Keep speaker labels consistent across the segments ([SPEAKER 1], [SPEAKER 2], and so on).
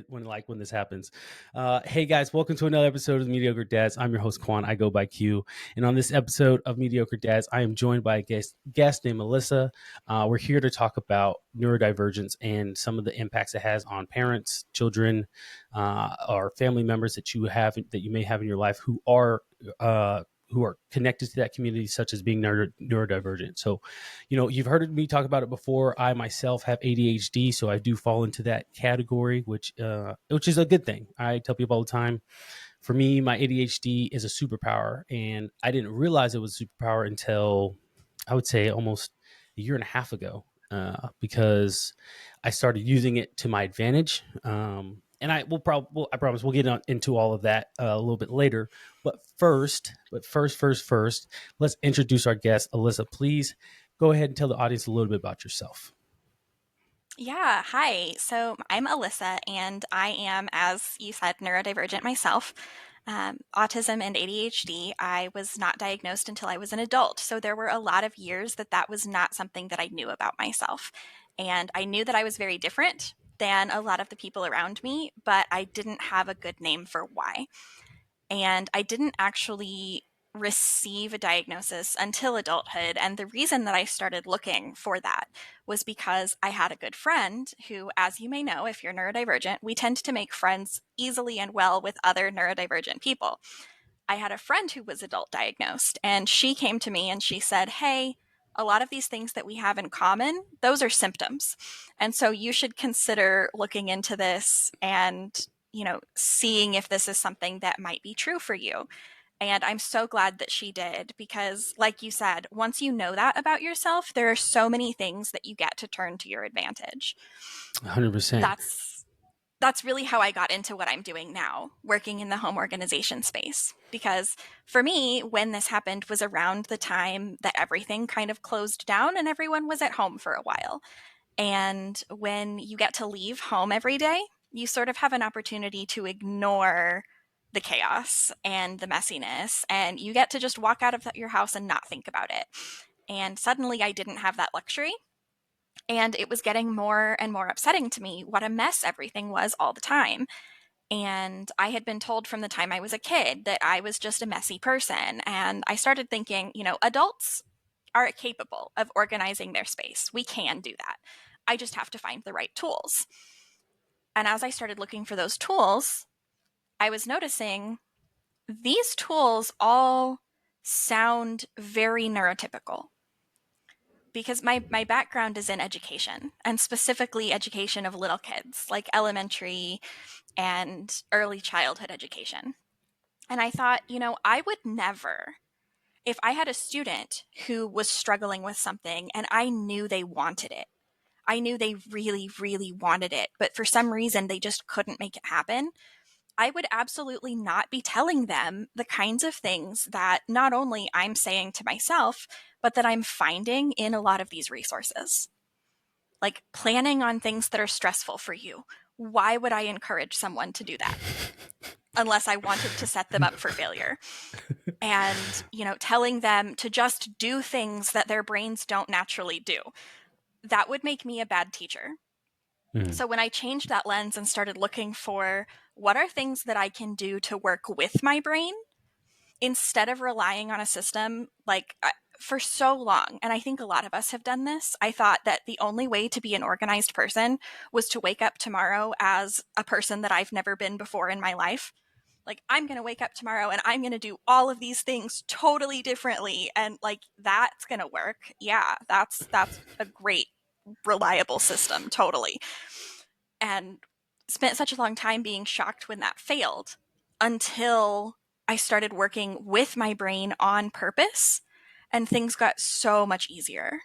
[SPEAKER 1] when this happens. Hey guys, welcome to another episode of the Mediocre Dads. I'm your host Quan. I go by Q, and on this episode of Mediocre Dads, I am joined by a guest named Alyssa. We're here to talk about neurodivergence and some of the impacts it has on parents, children, or family members that you may have in your life who are connected to that community, such as being neurodivergent. So, you've heard me talk about it before. I myself have ADHD, so I do fall into that category, which is a good thing. I tell people all the time, for me, my ADHD is a superpower, and I didn't realize it was a superpower until I would say almost a year and a half ago, because I started using it to my advantage. And I promise we'll get into all of that a little bit later. But first, let's introduce our guest, Alyssa. Please go ahead and tell the audience a little bit about yourself.
[SPEAKER 2] Yeah, hi. So I'm Alyssa, and I am, as you said, neurodivergent myself. Autism and ADHD. I was not diagnosed until I was an adult. So there were a lot of years that was not something that I knew about myself. And I knew that I was very different than a lot of the people around me, but I didn't have a good name for why. And I didn't actually receive a diagnosis until adulthood. And the reason that I started looking for that was because I had a good friend who, as you may know, if you're neurodivergent, we tend to make friends easily and well with other neurodivergent people. I had a friend who was adult diagnosed, and she came to me and she said, "Hey, a lot of these things that we have in common, those are symptoms. And so you should consider looking into this and, seeing if this is something that might be true for you." And I'm so glad that she did because, like you said, once you know that about yourself, there are so many things that you get to turn to your advantage.
[SPEAKER 1] 100%.
[SPEAKER 2] That's really how I got into what I'm doing now, working in the home organization space. Because for me, when this happened was around the time that everything kind of closed down and everyone was at home for a while. And when you get to leave home every day, you sort of have an opportunity to ignore the chaos and the messiness, and you get to just walk out of your house and not think about it. And suddenly I didn't have that luxury. And it was getting more and more upsetting to me what a mess everything was all the time. And I had been told from the time I was a kid that I was just a messy person. And I started thinking, adults are capable of organizing their space. We can do that. I just have to find the right tools. And as I started looking for those tools, I was noticing these tools all sound very neurotypical because my background is in education, and specifically education of little kids, like elementary and early childhood education. And I thought, I would never, if I had a student who was struggling with something and I knew they wanted it, I knew they really, really wanted it, but for some reason they just couldn't make it happen, I would absolutely not be telling them the kinds of things that not only I'm saying to myself, but that I'm finding in a lot of these resources. Like planning on things that are stressful for you. Why would I encourage someone to do that unless I wanted to set them up for failure? And, telling them to just do things that their brains don't naturally do. That would make me a bad teacher.
[SPEAKER 1] Mm.
[SPEAKER 2] So when I changed that lens and started looking for what are things that I can do to work with my brain instead of relying on a system, like for so long, and I think a lot of us have done this, I thought that the only way to be an organized person was to wake up tomorrow as a person that I've never been before in my life. Like, I'm going to wake up tomorrow and I'm going to do all of these things totally differently, and like that's going to work. Yeah, that's a great reliable system, totally. And spent such a long time being shocked when that failed until I started working with my brain on purpose, and things got so much easier.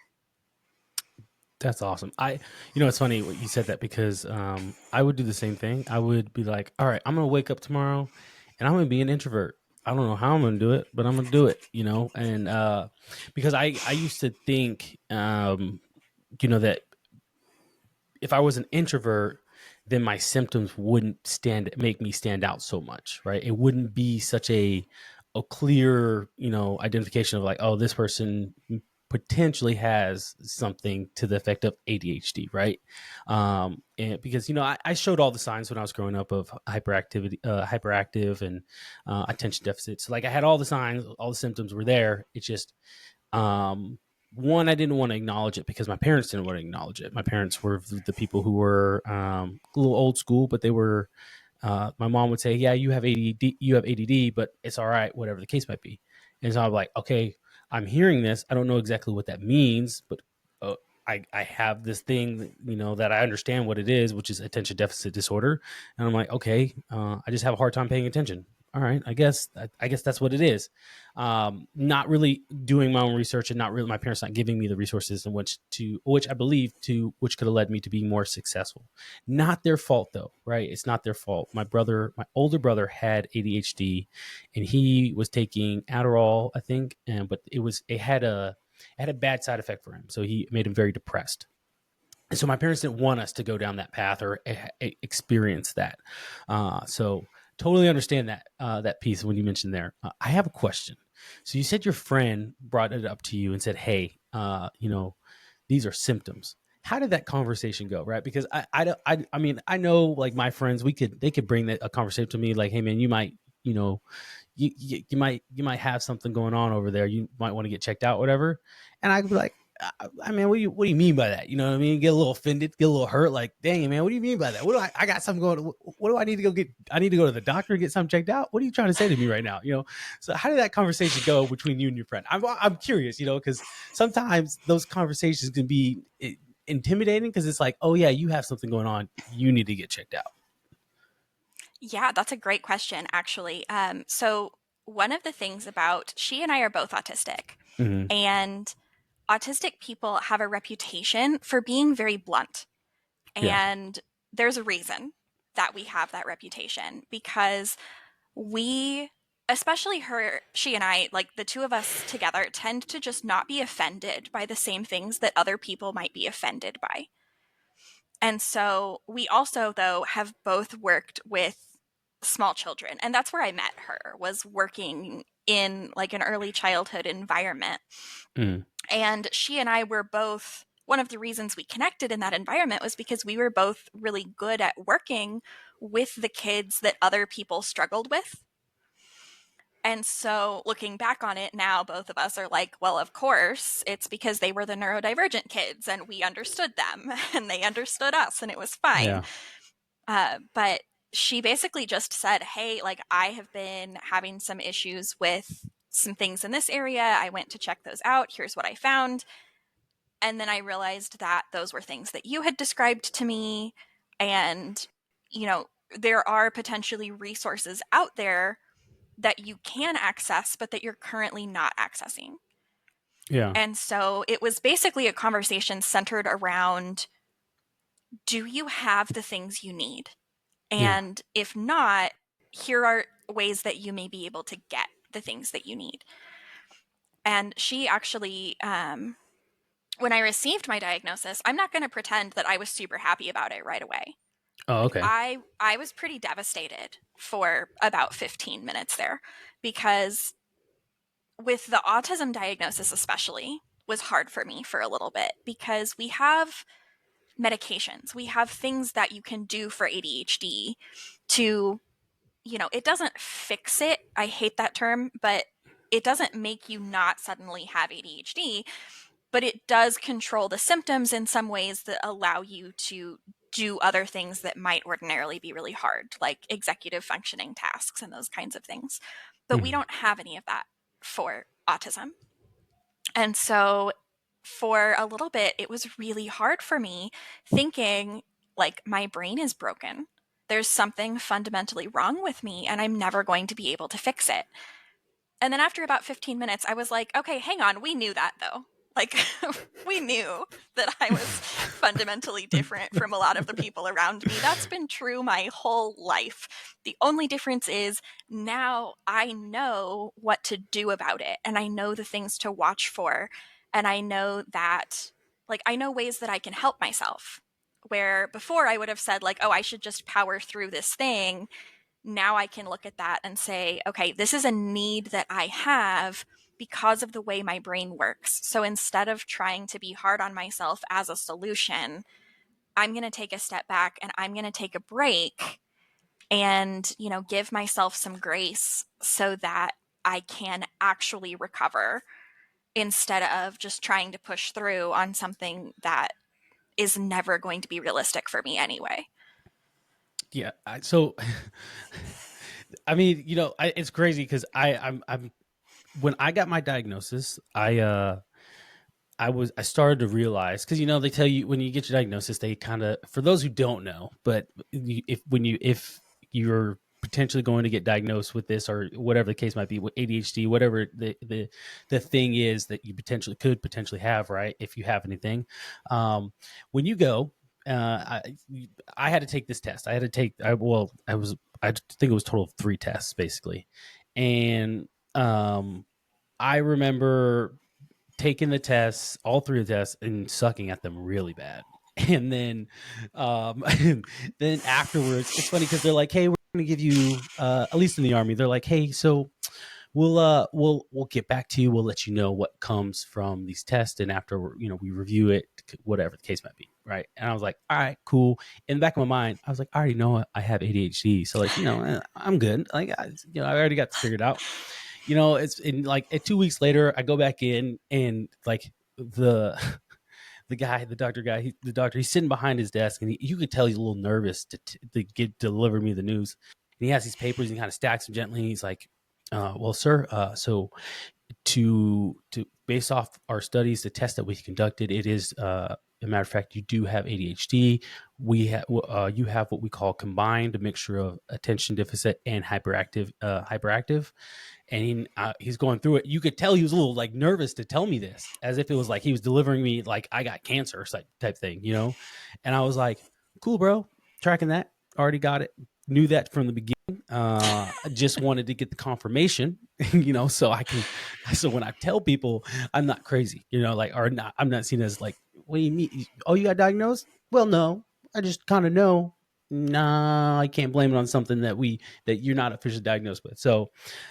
[SPEAKER 1] That's awesome. It's funny what you said that because I would do the same thing. I would be like, all right, I'm going to wake up tomorrow and I'm going to be an introvert. I don't know how I'm going to do it, but I'm going to do it, and because I used to think, that if I was an introvert, then my symptoms wouldn't make me stand out so much, right? It wouldn't be such a clear, identification of like, oh, this person potentially has something to the effect of ADHD, right? And because I showed all the signs when I was growing up of hyperactivity, hyperactive, and attention deficit. So like I had all the signs, all the symptoms were there. It's just um, one, I didn't want to acknowledge it because my parents didn't want to acknowledge it. My parents were the people who were a little old school, but they were. My mom would say, "Yeah, you have ADD, but it's all right, whatever the case might be." And so I'm like, "Okay, I'm hearing this. I don't know exactly what that means, but uh, I have this thing, that I understand what it is, which is attention deficit disorder." And I'm like, "Okay, I just have a hard time paying attention. All right, I guess that's what it is." Not really doing my own research, and not really my parents not giving me the resources in which I believe which could have led me to be more successful. Not their fault though, right? It's not their fault. My older brother had ADHD, and he was taking Adderall, I think, and but it had a bad side effect for him, so he made him very depressed. And so my parents didn't want us to go down that path or experience that. So totally understand that piece when you mentioned there. I have a question. So you said your friend brought it up to you and said, "Hey, these are symptoms." How did that conversation go? Right? Because I mean, I know like my friends, they could bring a conversation to me like, "Hey, man, you might, you know, you might have something going on over there. You might want to get checked out, whatever." And I could be like, I mean, what do you mean by that? You know what I mean? Get a little offended, get a little hurt. Like, dang, man, what do you mean by that? What do I got something going? What do I need to go get? I need to go to the doctor and get something checked out. What are you trying to say to me right now? So how did that conversation go between you and your friend? I'm curious, because sometimes those conversations can be intimidating because it's like, oh yeah, you have something going on. You need to get checked out.
[SPEAKER 2] Yeah, that's a great question, actually. So, one of the things about she and I are both autistic,
[SPEAKER 1] Mm-hmm.
[SPEAKER 2] and autistic people have a reputation for being very blunt.
[SPEAKER 1] Yeah.
[SPEAKER 2] And there's a reason that we have that reputation because we, especially she and I, like the two of us together, tend to just not be offended by the same things that other people might be offended by. And so we also, though, have both worked with small children. And that's where I met her, was working in like an early childhood environment.
[SPEAKER 1] Mm-hmm.
[SPEAKER 2] And she and I were both, one of the reasons we connected in that environment was because we were both really good at working with the kids that other people struggled with. And so looking back on it now, both of us are like, well, of course, it's because they were the neurodivergent kids and we understood them and they understood us and it was fine.
[SPEAKER 1] Yeah.
[SPEAKER 2] But she basically just said, hey, like, I have been having some issues with some things in this area. I went to check those out. Here's what I found. And then I realized that those were things that you had described to me. And, there are potentially resources out there that you can access, but that you're currently not accessing.
[SPEAKER 1] Yeah.
[SPEAKER 2] And so it was basically a conversation centered around, do you have the things you need?
[SPEAKER 1] Yeah.
[SPEAKER 2] And if not, here are ways that you may be able to get the things that you need. And she actually, when I received my diagnosis, I'm not going to pretend that I was super happy about it right away.
[SPEAKER 1] Oh,
[SPEAKER 2] Like
[SPEAKER 1] okay.
[SPEAKER 2] I was pretty devastated for about 15 minutes there because with the autism diagnosis especially was hard for me for a little bit because we have medications. We have things that you can do for ADHD to, it doesn't fix it. I hate that term, but it doesn't make you not suddenly have ADHD, but it does control the symptoms in some ways that allow you to do other things that might ordinarily be really hard, like executive functioning tasks and those kinds of things. But we
[SPEAKER 1] Mm-hmm.
[SPEAKER 2] don't have any of that for autism. And so for a little bit, it was really hard for me thinking like my brain is broken. There's something fundamentally wrong with me, and I'm never going to be able to fix it. And then after about 15 minutes, I was like, okay, hang on. We knew that though. Like, we knew that I was fundamentally different from a lot of the people around me. That's been true my whole life. The only difference is now I know what to do about it and I know the things to watch for. And I know that, like, I know ways that I can help myself. Where before I would have said, like, oh, I should just power through this thing. Now I can look at that and say, okay, this is a need that I have. because of the way my brain works. So instead of trying to be hard on myself as a solution, I'm going to take a step back and I'm going to take a break and, give myself some grace so that I can actually recover instead of just trying to push through on something that is never going to be realistic for me anyway.
[SPEAKER 1] Yeah. So, I mean, it's crazy because I'm when I got my diagnosis, I started to realize, because they tell you when you get your diagnosis, they kind of, for those who don't know, but if you're potentially going to get diagnosed with this or whatever the case might be, with ADHD, whatever the thing is that you could potentially have, right? If you have anything, when you go, I had to take this test. I think it was total of 3 tests basically, and I remember taking the tests, all 3 of the tests, and sucking at them really bad. And then, then afterwards, it's funny because they're like, "Hey, we're going to give you, at least in the Army, they're like, hey, so we'll get back to you. We'll let you know what comes from these tests, and after we review it, whatever the case might be, right?" And I was like, "All right, cool." In the back of my mind, I was like, "I already know I have ADHD, so like, I'm good. Like, I already got this figured out." It's in like 2 weeks later, I go back in and like the the doctor, he's sitting behind his desk, and you could tell he's a little nervous to deliver me the news. And he has these papers and he kind of stacks them gently. And he's like, "Well, sir, so to based off our studies, the test that we conducted, it is a matter of fact, you do have ADHD. You have what we call combined, a mixture of attention deficit and hyperactive." And he's going through it. You could tell he was a little like nervous to tell me this, as if it was like he was delivering me like I got cancer type thing. And I was like, "Cool, bro, tracking that, already got it, knew that from the beginning. I just wanted to get the confirmation, so I can, so when I tell people I'm not crazy, like, or not, I'm not seen as like, what do you mean? Oh, you got diagnosed? Well, no, I just kind of know. Nah, I can't blame it on something that you're not officially diagnosed with. So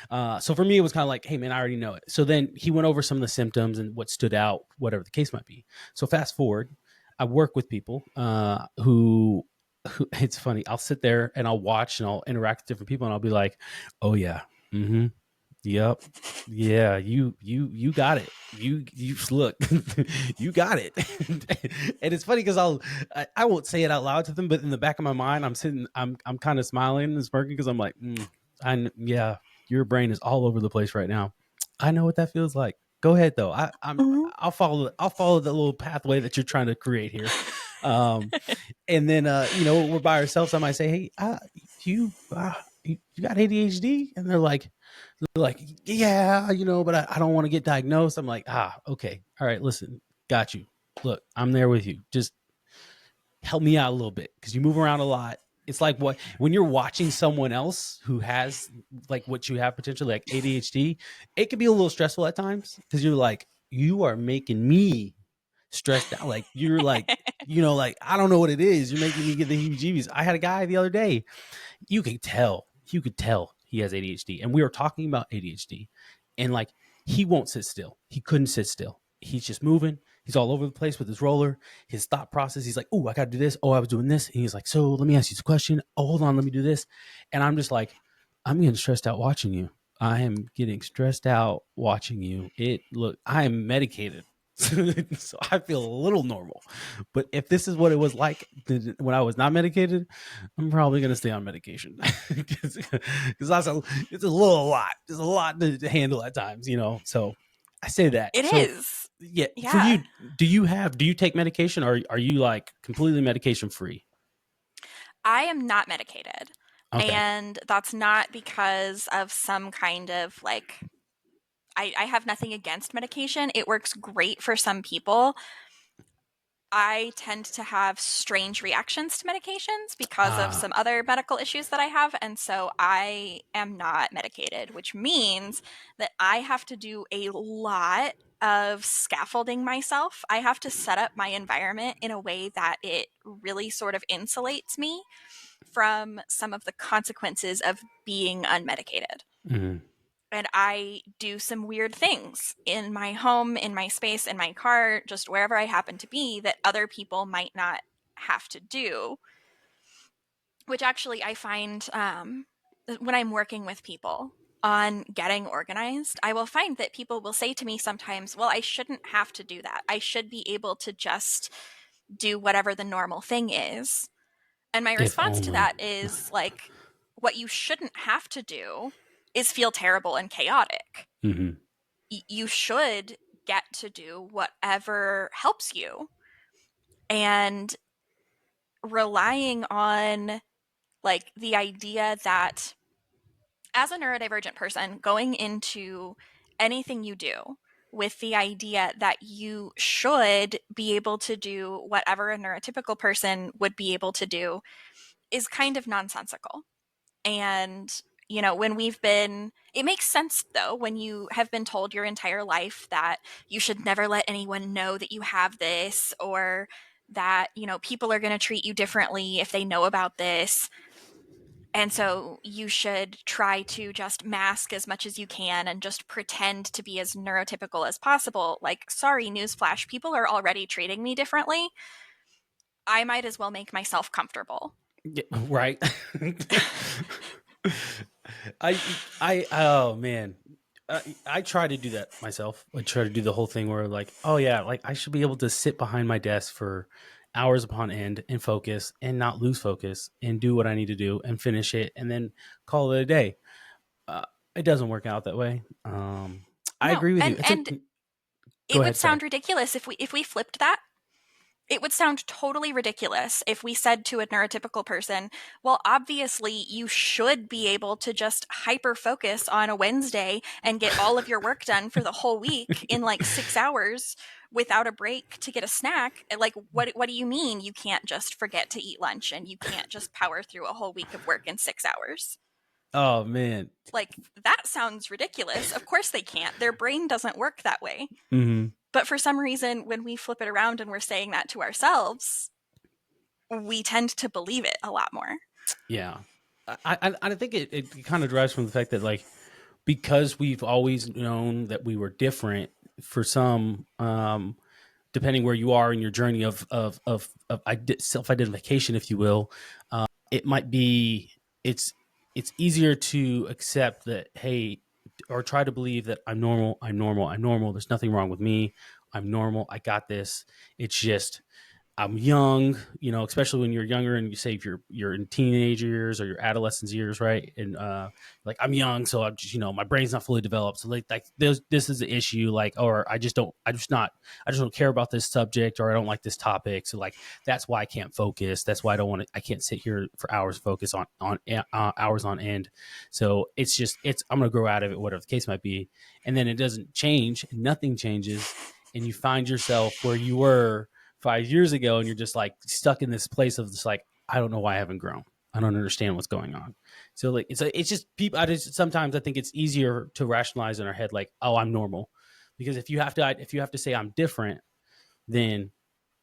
[SPEAKER 1] for me, it was kind of like, hey man, I already know it. So then he went over some of the symptoms and what stood out, whatever the case might be. So fast forward, I work with people who it's funny. I'll sit there and I'll watch and I'll interact with different people and I'll be like, "Oh yeah, mm-hmm, yep, yeah, you got it. You look, you got it." And it's funny because I won't say it out loud to them, but in the back of my mind, I'm kind of smiling and smirking because I'm like, yeah, your brain is all over the place right now. I know what that feels like. Go ahead though.
[SPEAKER 2] Mhm.
[SPEAKER 1] I'll follow the little pathway that you're trying to create here. Um, and then we're by ourselves. I might say, "Hey, you got ADHD?" And they're like, "Yeah, but I don't want to get diagnosed." I'm like, okay, all right, listen, got you. Look, I'm there with you. Just help me out a little bit because you move around a lot. It's like when you're watching someone else who has like what you have potentially, like ADHD, it can be a little stressful at times because you're like, you are making me stressed out. Like you're like, like I don't know what it is. You're making me get the heebie-jeebies. I had a guy the other day. You could tell he has ADHD, and we were talking about ADHD, and like he won't sit still. He couldn't sit still. He's just moving. He's all over the place with his roller. His thought process. He's like, "Oh, I got to do this. Oh, I was doing this." And he's like, "So let me ask you this question. Oh, hold on, let me do this." And I'm just like, I'm getting stressed out watching you. I am getting stressed out watching you. I am medicated. So I feel a little normal. But if this is what it was like when I was not medicated, I'm probably going to stay on medication because it's a little lot. There's a lot to handle at times. So I say that.
[SPEAKER 2] It
[SPEAKER 1] So
[SPEAKER 2] is.
[SPEAKER 1] yeah, for
[SPEAKER 2] Yeah.
[SPEAKER 1] you, do you take medication, or are you like completely medication free?
[SPEAKER 2] I am not medicated.
[SPEAKER 1] Okay.
[SPEAKER 2] And that's not because of some kind of like, I have nothing against medication. It works great for some people. I tend to have strange reactions to medications because of
[SPEAKER 1] Uh,
[SPEAKER 2] some other medical issues that I have. And so I am not medicated, which means that I have to do a lot of scaffolding myself. I have to set up my environment in a way that it really sort of insulates me from some of the consequences of being unmedicated.
[SPEAKER 1] mhm.
[SPEAKER 2] and I do some weird things in my home, in my space, in my car, just wherever I happen to be that other people might not have to do, which actually I find when I'm working with people on getting organized, I will find that people will say to me sometimes, well, I shouldn't have to do that. I should be able to just do whatever the normal thing is. And my
[SPEAKER 1] If
[SPEAKER 2] response to
[SPEAKER 1] only.
[SPEAKER 2] that is like, what you shouldn't have to do is feel terrible and chaotic.
[SPEAKER 1] Hmm.
[SPEAKER 2] You should get to do whatever helps you. And relying on like the idea that as a neurodivergent person going into anything you do with the idea that you should be able to do whatever a neurotypical person would be able to do is kind of nonsensical. And, when it makes sense though, when you have been told your entire life that you should never let anyone know that you have this, or that, people are going to treat you differently if they know about this. And so you should try to just mask as much as you can and just pretend to be as neurotypical as possible. Like, sorry, newsflash, people are already treating me differently. I might as well make myself comfortable.
[SPEAKER 1] Yeah, right. Oh man. I try to do that myself. I try to do the whole thing where like, oh yeah, like I should be able to sit behind my desk for hours upon end and focus and not lose focus and do what I need to do and finish it and then call it a day. Uh, it doesn't work out that way. I
[SPEAKER 2] No,
[SPEAKER 1] agree with you.
[SPEAKER 2] and
[SPEAKER 1] Go
[SPEAKER 2] it would
[SPEAKER 1] ahead. Sorry.
[SPEAKER 2] sound ridiculous if we flipped that. It would sound totally ridiculous if we said to a neurotypical person, well, obviously, you should be able to just hyper focus on a Wednesday and get all of your work done for the whole week in like 6 hours without a break to get a snack. Like, what do you mean you can't just forget to eat lunch and you can't just power through a whole week of work in 6 hours?
[SPEAKER 1] Oh man.
[SPEAKER 2] Like, that sounds ridiculous. Of course they can't. Their brain doesn't work that way.
[SPEAKER 1] Hmm.
[SPEAKER 2] But for some reason, when we flip it around and we're saying that to ourselves, we tend to believe it a lot more.
[SPEAKER 1] Yeah. I think it kind of derives from the fact that like because we've always known that we were different for some depending where you are in your journey of self-identification, if you will, it might be it's it's easier to accept that, hey, or try to believe that I'm normal, there's nothing wrong with me, I'm normal, I got this. It's just I'm young, especially when you're younger and you say if you're in teenage years or your adolescence years, right? And like I'm young, so I'm just my brain's not fully developed. So like this is the issue, like, or I just don't care about this subject, or I don't like this topic. So like that's why I can't focus. That's why I can't sit here for hours focus on hours on end. So I'm gonna grow out of it, whatever the case might be, and then it doesn't change, nothing changes, and you find yourself where you were 5 years ago, and you're just like stuck in this place of just like, I don't know why I haven't grown. I don't understand what's going on. So like it's just people. Sometimes I think it's easier to rationalize in our head like, oh, I'm normal, because if you have to say I'm different, then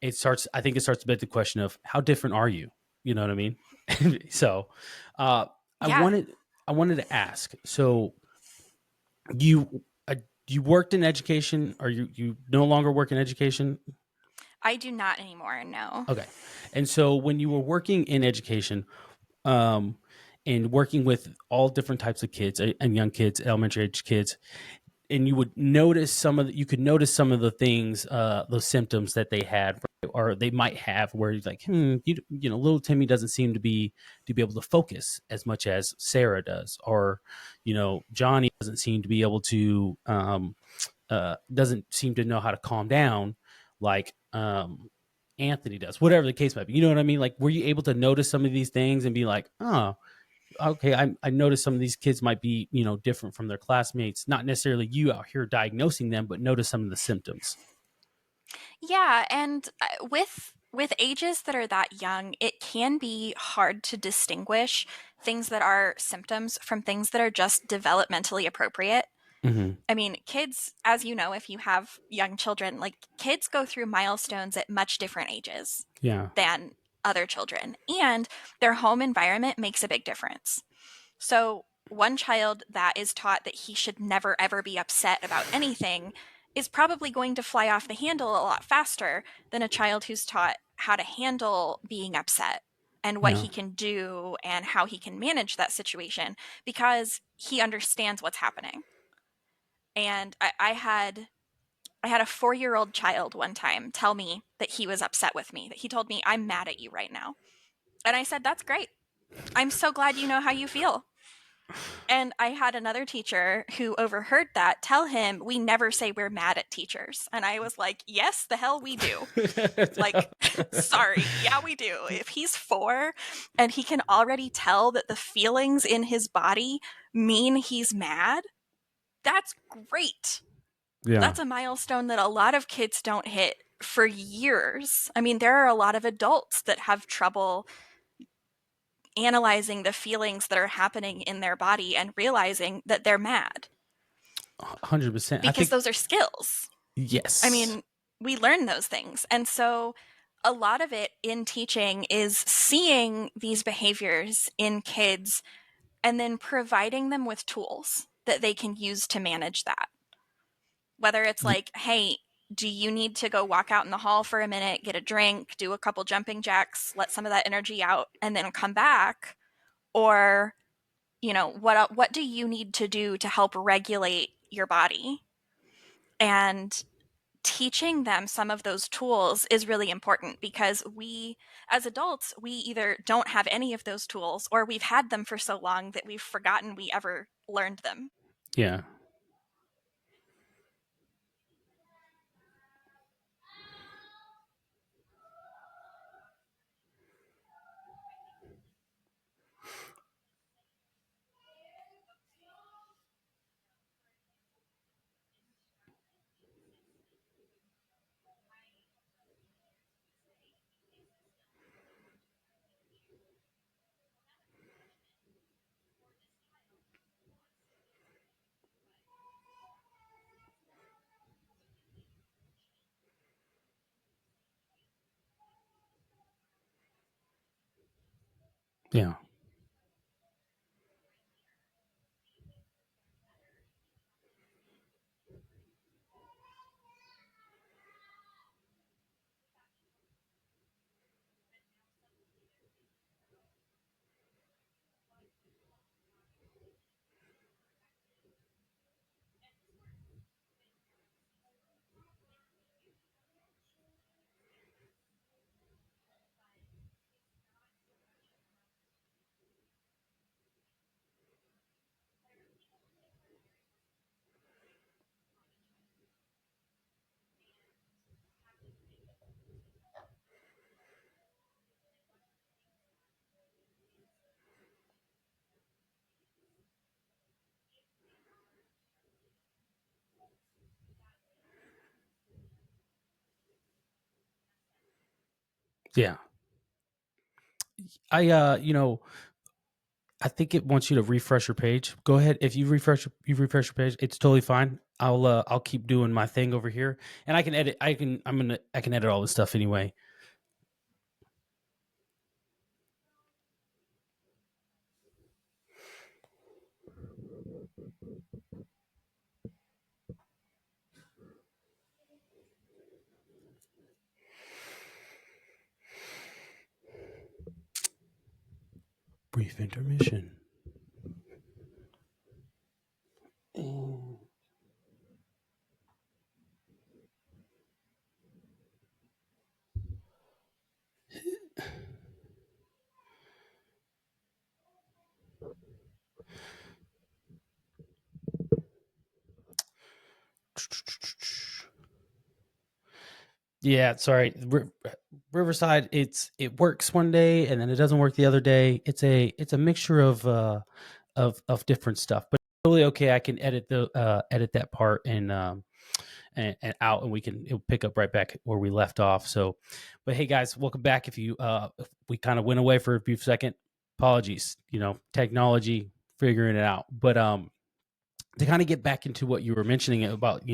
[SPEAKER 1] it starts. I think it starts to beg the question of how different are you? You know what I mean? So, uh, I
[SPEAKER 2] Yeah,
[SPEAKER 1] wanted I wanted to ask. So you you worked in education, or you no longer work in education?
[SPEAKER 2] I do not anymore, no.
[SPEAKER 1] Okay. And so when you were working in education, um, and working with all different types of kids and young kids, elementary age kids, and you could notice some of the things, those symptoms that they had, right, or they might have, where you're like, little Timmy doesn't seem to be able to focus as much as Sarah does, or, Johnny doesn't seem to be able to, doesn't seem to know how to calm down like Anthony does, whatever the case might be. You know what I mean? Like, were you able to notice some of these things and be like, oh, okay, I noticed some of these kids might be, different from their classmates, not necessarily you out here diagnosing them, but notice some of the symptoms.
[SPEAKER 2] Yeah, and with ages that are that young, it can be hard to distinguish things that are symptoms from things that are just developmentally appropriate.
[SPEAKER 1] Hmm.
[SPEAKER 2] I mean, kids, as you know, if you have young children, like kids go through milestones at much different ages
[SPEAKER 1] Yeah.
[SPEAKER 2] than other children, and their home environment makes a big difference. So, one child that is taught that he should never ever be upset about anything is probably going to fly off the handle a lot faster than a child who's taught how to handle being upset and what
[SPEAKER 1] Yeah.
[SPEAKER 2] he can do and how he can manage that situation because he understands what's happening. And I had a 4-year-old child one time tell me that he was upset with me, that he told me, I'm mad at you right now. And I said, that's great. I'm so glad you know how you feel. And I had another teacher who overheard that tell him, we never say we're mad at teachers. And I was like, yes, the hell we do. Like, sorry. Yeah, we do. If he's 4 and he can already tell that the feelings in his body mean he's mad, that's great.
[SPEAKER 1] Yeah.
[SPEAKER 2] That's a milestone that a lot of kids don't hit for years. I mean, there are a lot of adults that have trouble analyzing the feelings that are happening in their body and realizing that they're mad
[SPEAKER 1] 100%. I
[SPEAKER 2] because
[SPEAKER 1] think
[SPEAKER 2] those are skills. I
[SPEAKER 1] yes.
[SPEAKER 2] mean, we learn those things. And so a lot of it in teaching is seeing these behaviors in kids and then providing them with tools that they can use to manage that. Whether it's
[SPEAKER 1] Y-
[SPEAKER 2] like, hey, do you need to go walk out in the hall for a minute, get a drink, do a couple jumping jacks, let some of that energy out, and then come back? Or, what do you need to do to help regulate your body? And teaching them some of those tools is really important because we, as adults, we either don't have any of those tools or we've had them for so long that we've forgotten we ever learned them.
[SPEAKER 1] yeah. Yeah. Yeah. I think it wants you to refresh your page. Go ahead. If you refresh your page, it's totally fine. I'll keep doing my thing over here, and I can edit. I can edit all this stuff anyway. Brief intermission. Yeah, sorry. Riverside, it works one day and then it doesn't work the other day. It's a mixture of different stuff, but totally okay. I can edit that part and out, and it'll pick up right back where we left off. So, but hey guys, welcome back. If we kind of went away for a brief second, apologies. Technology figuring it out, but to kind of get back into what you were mentioning about,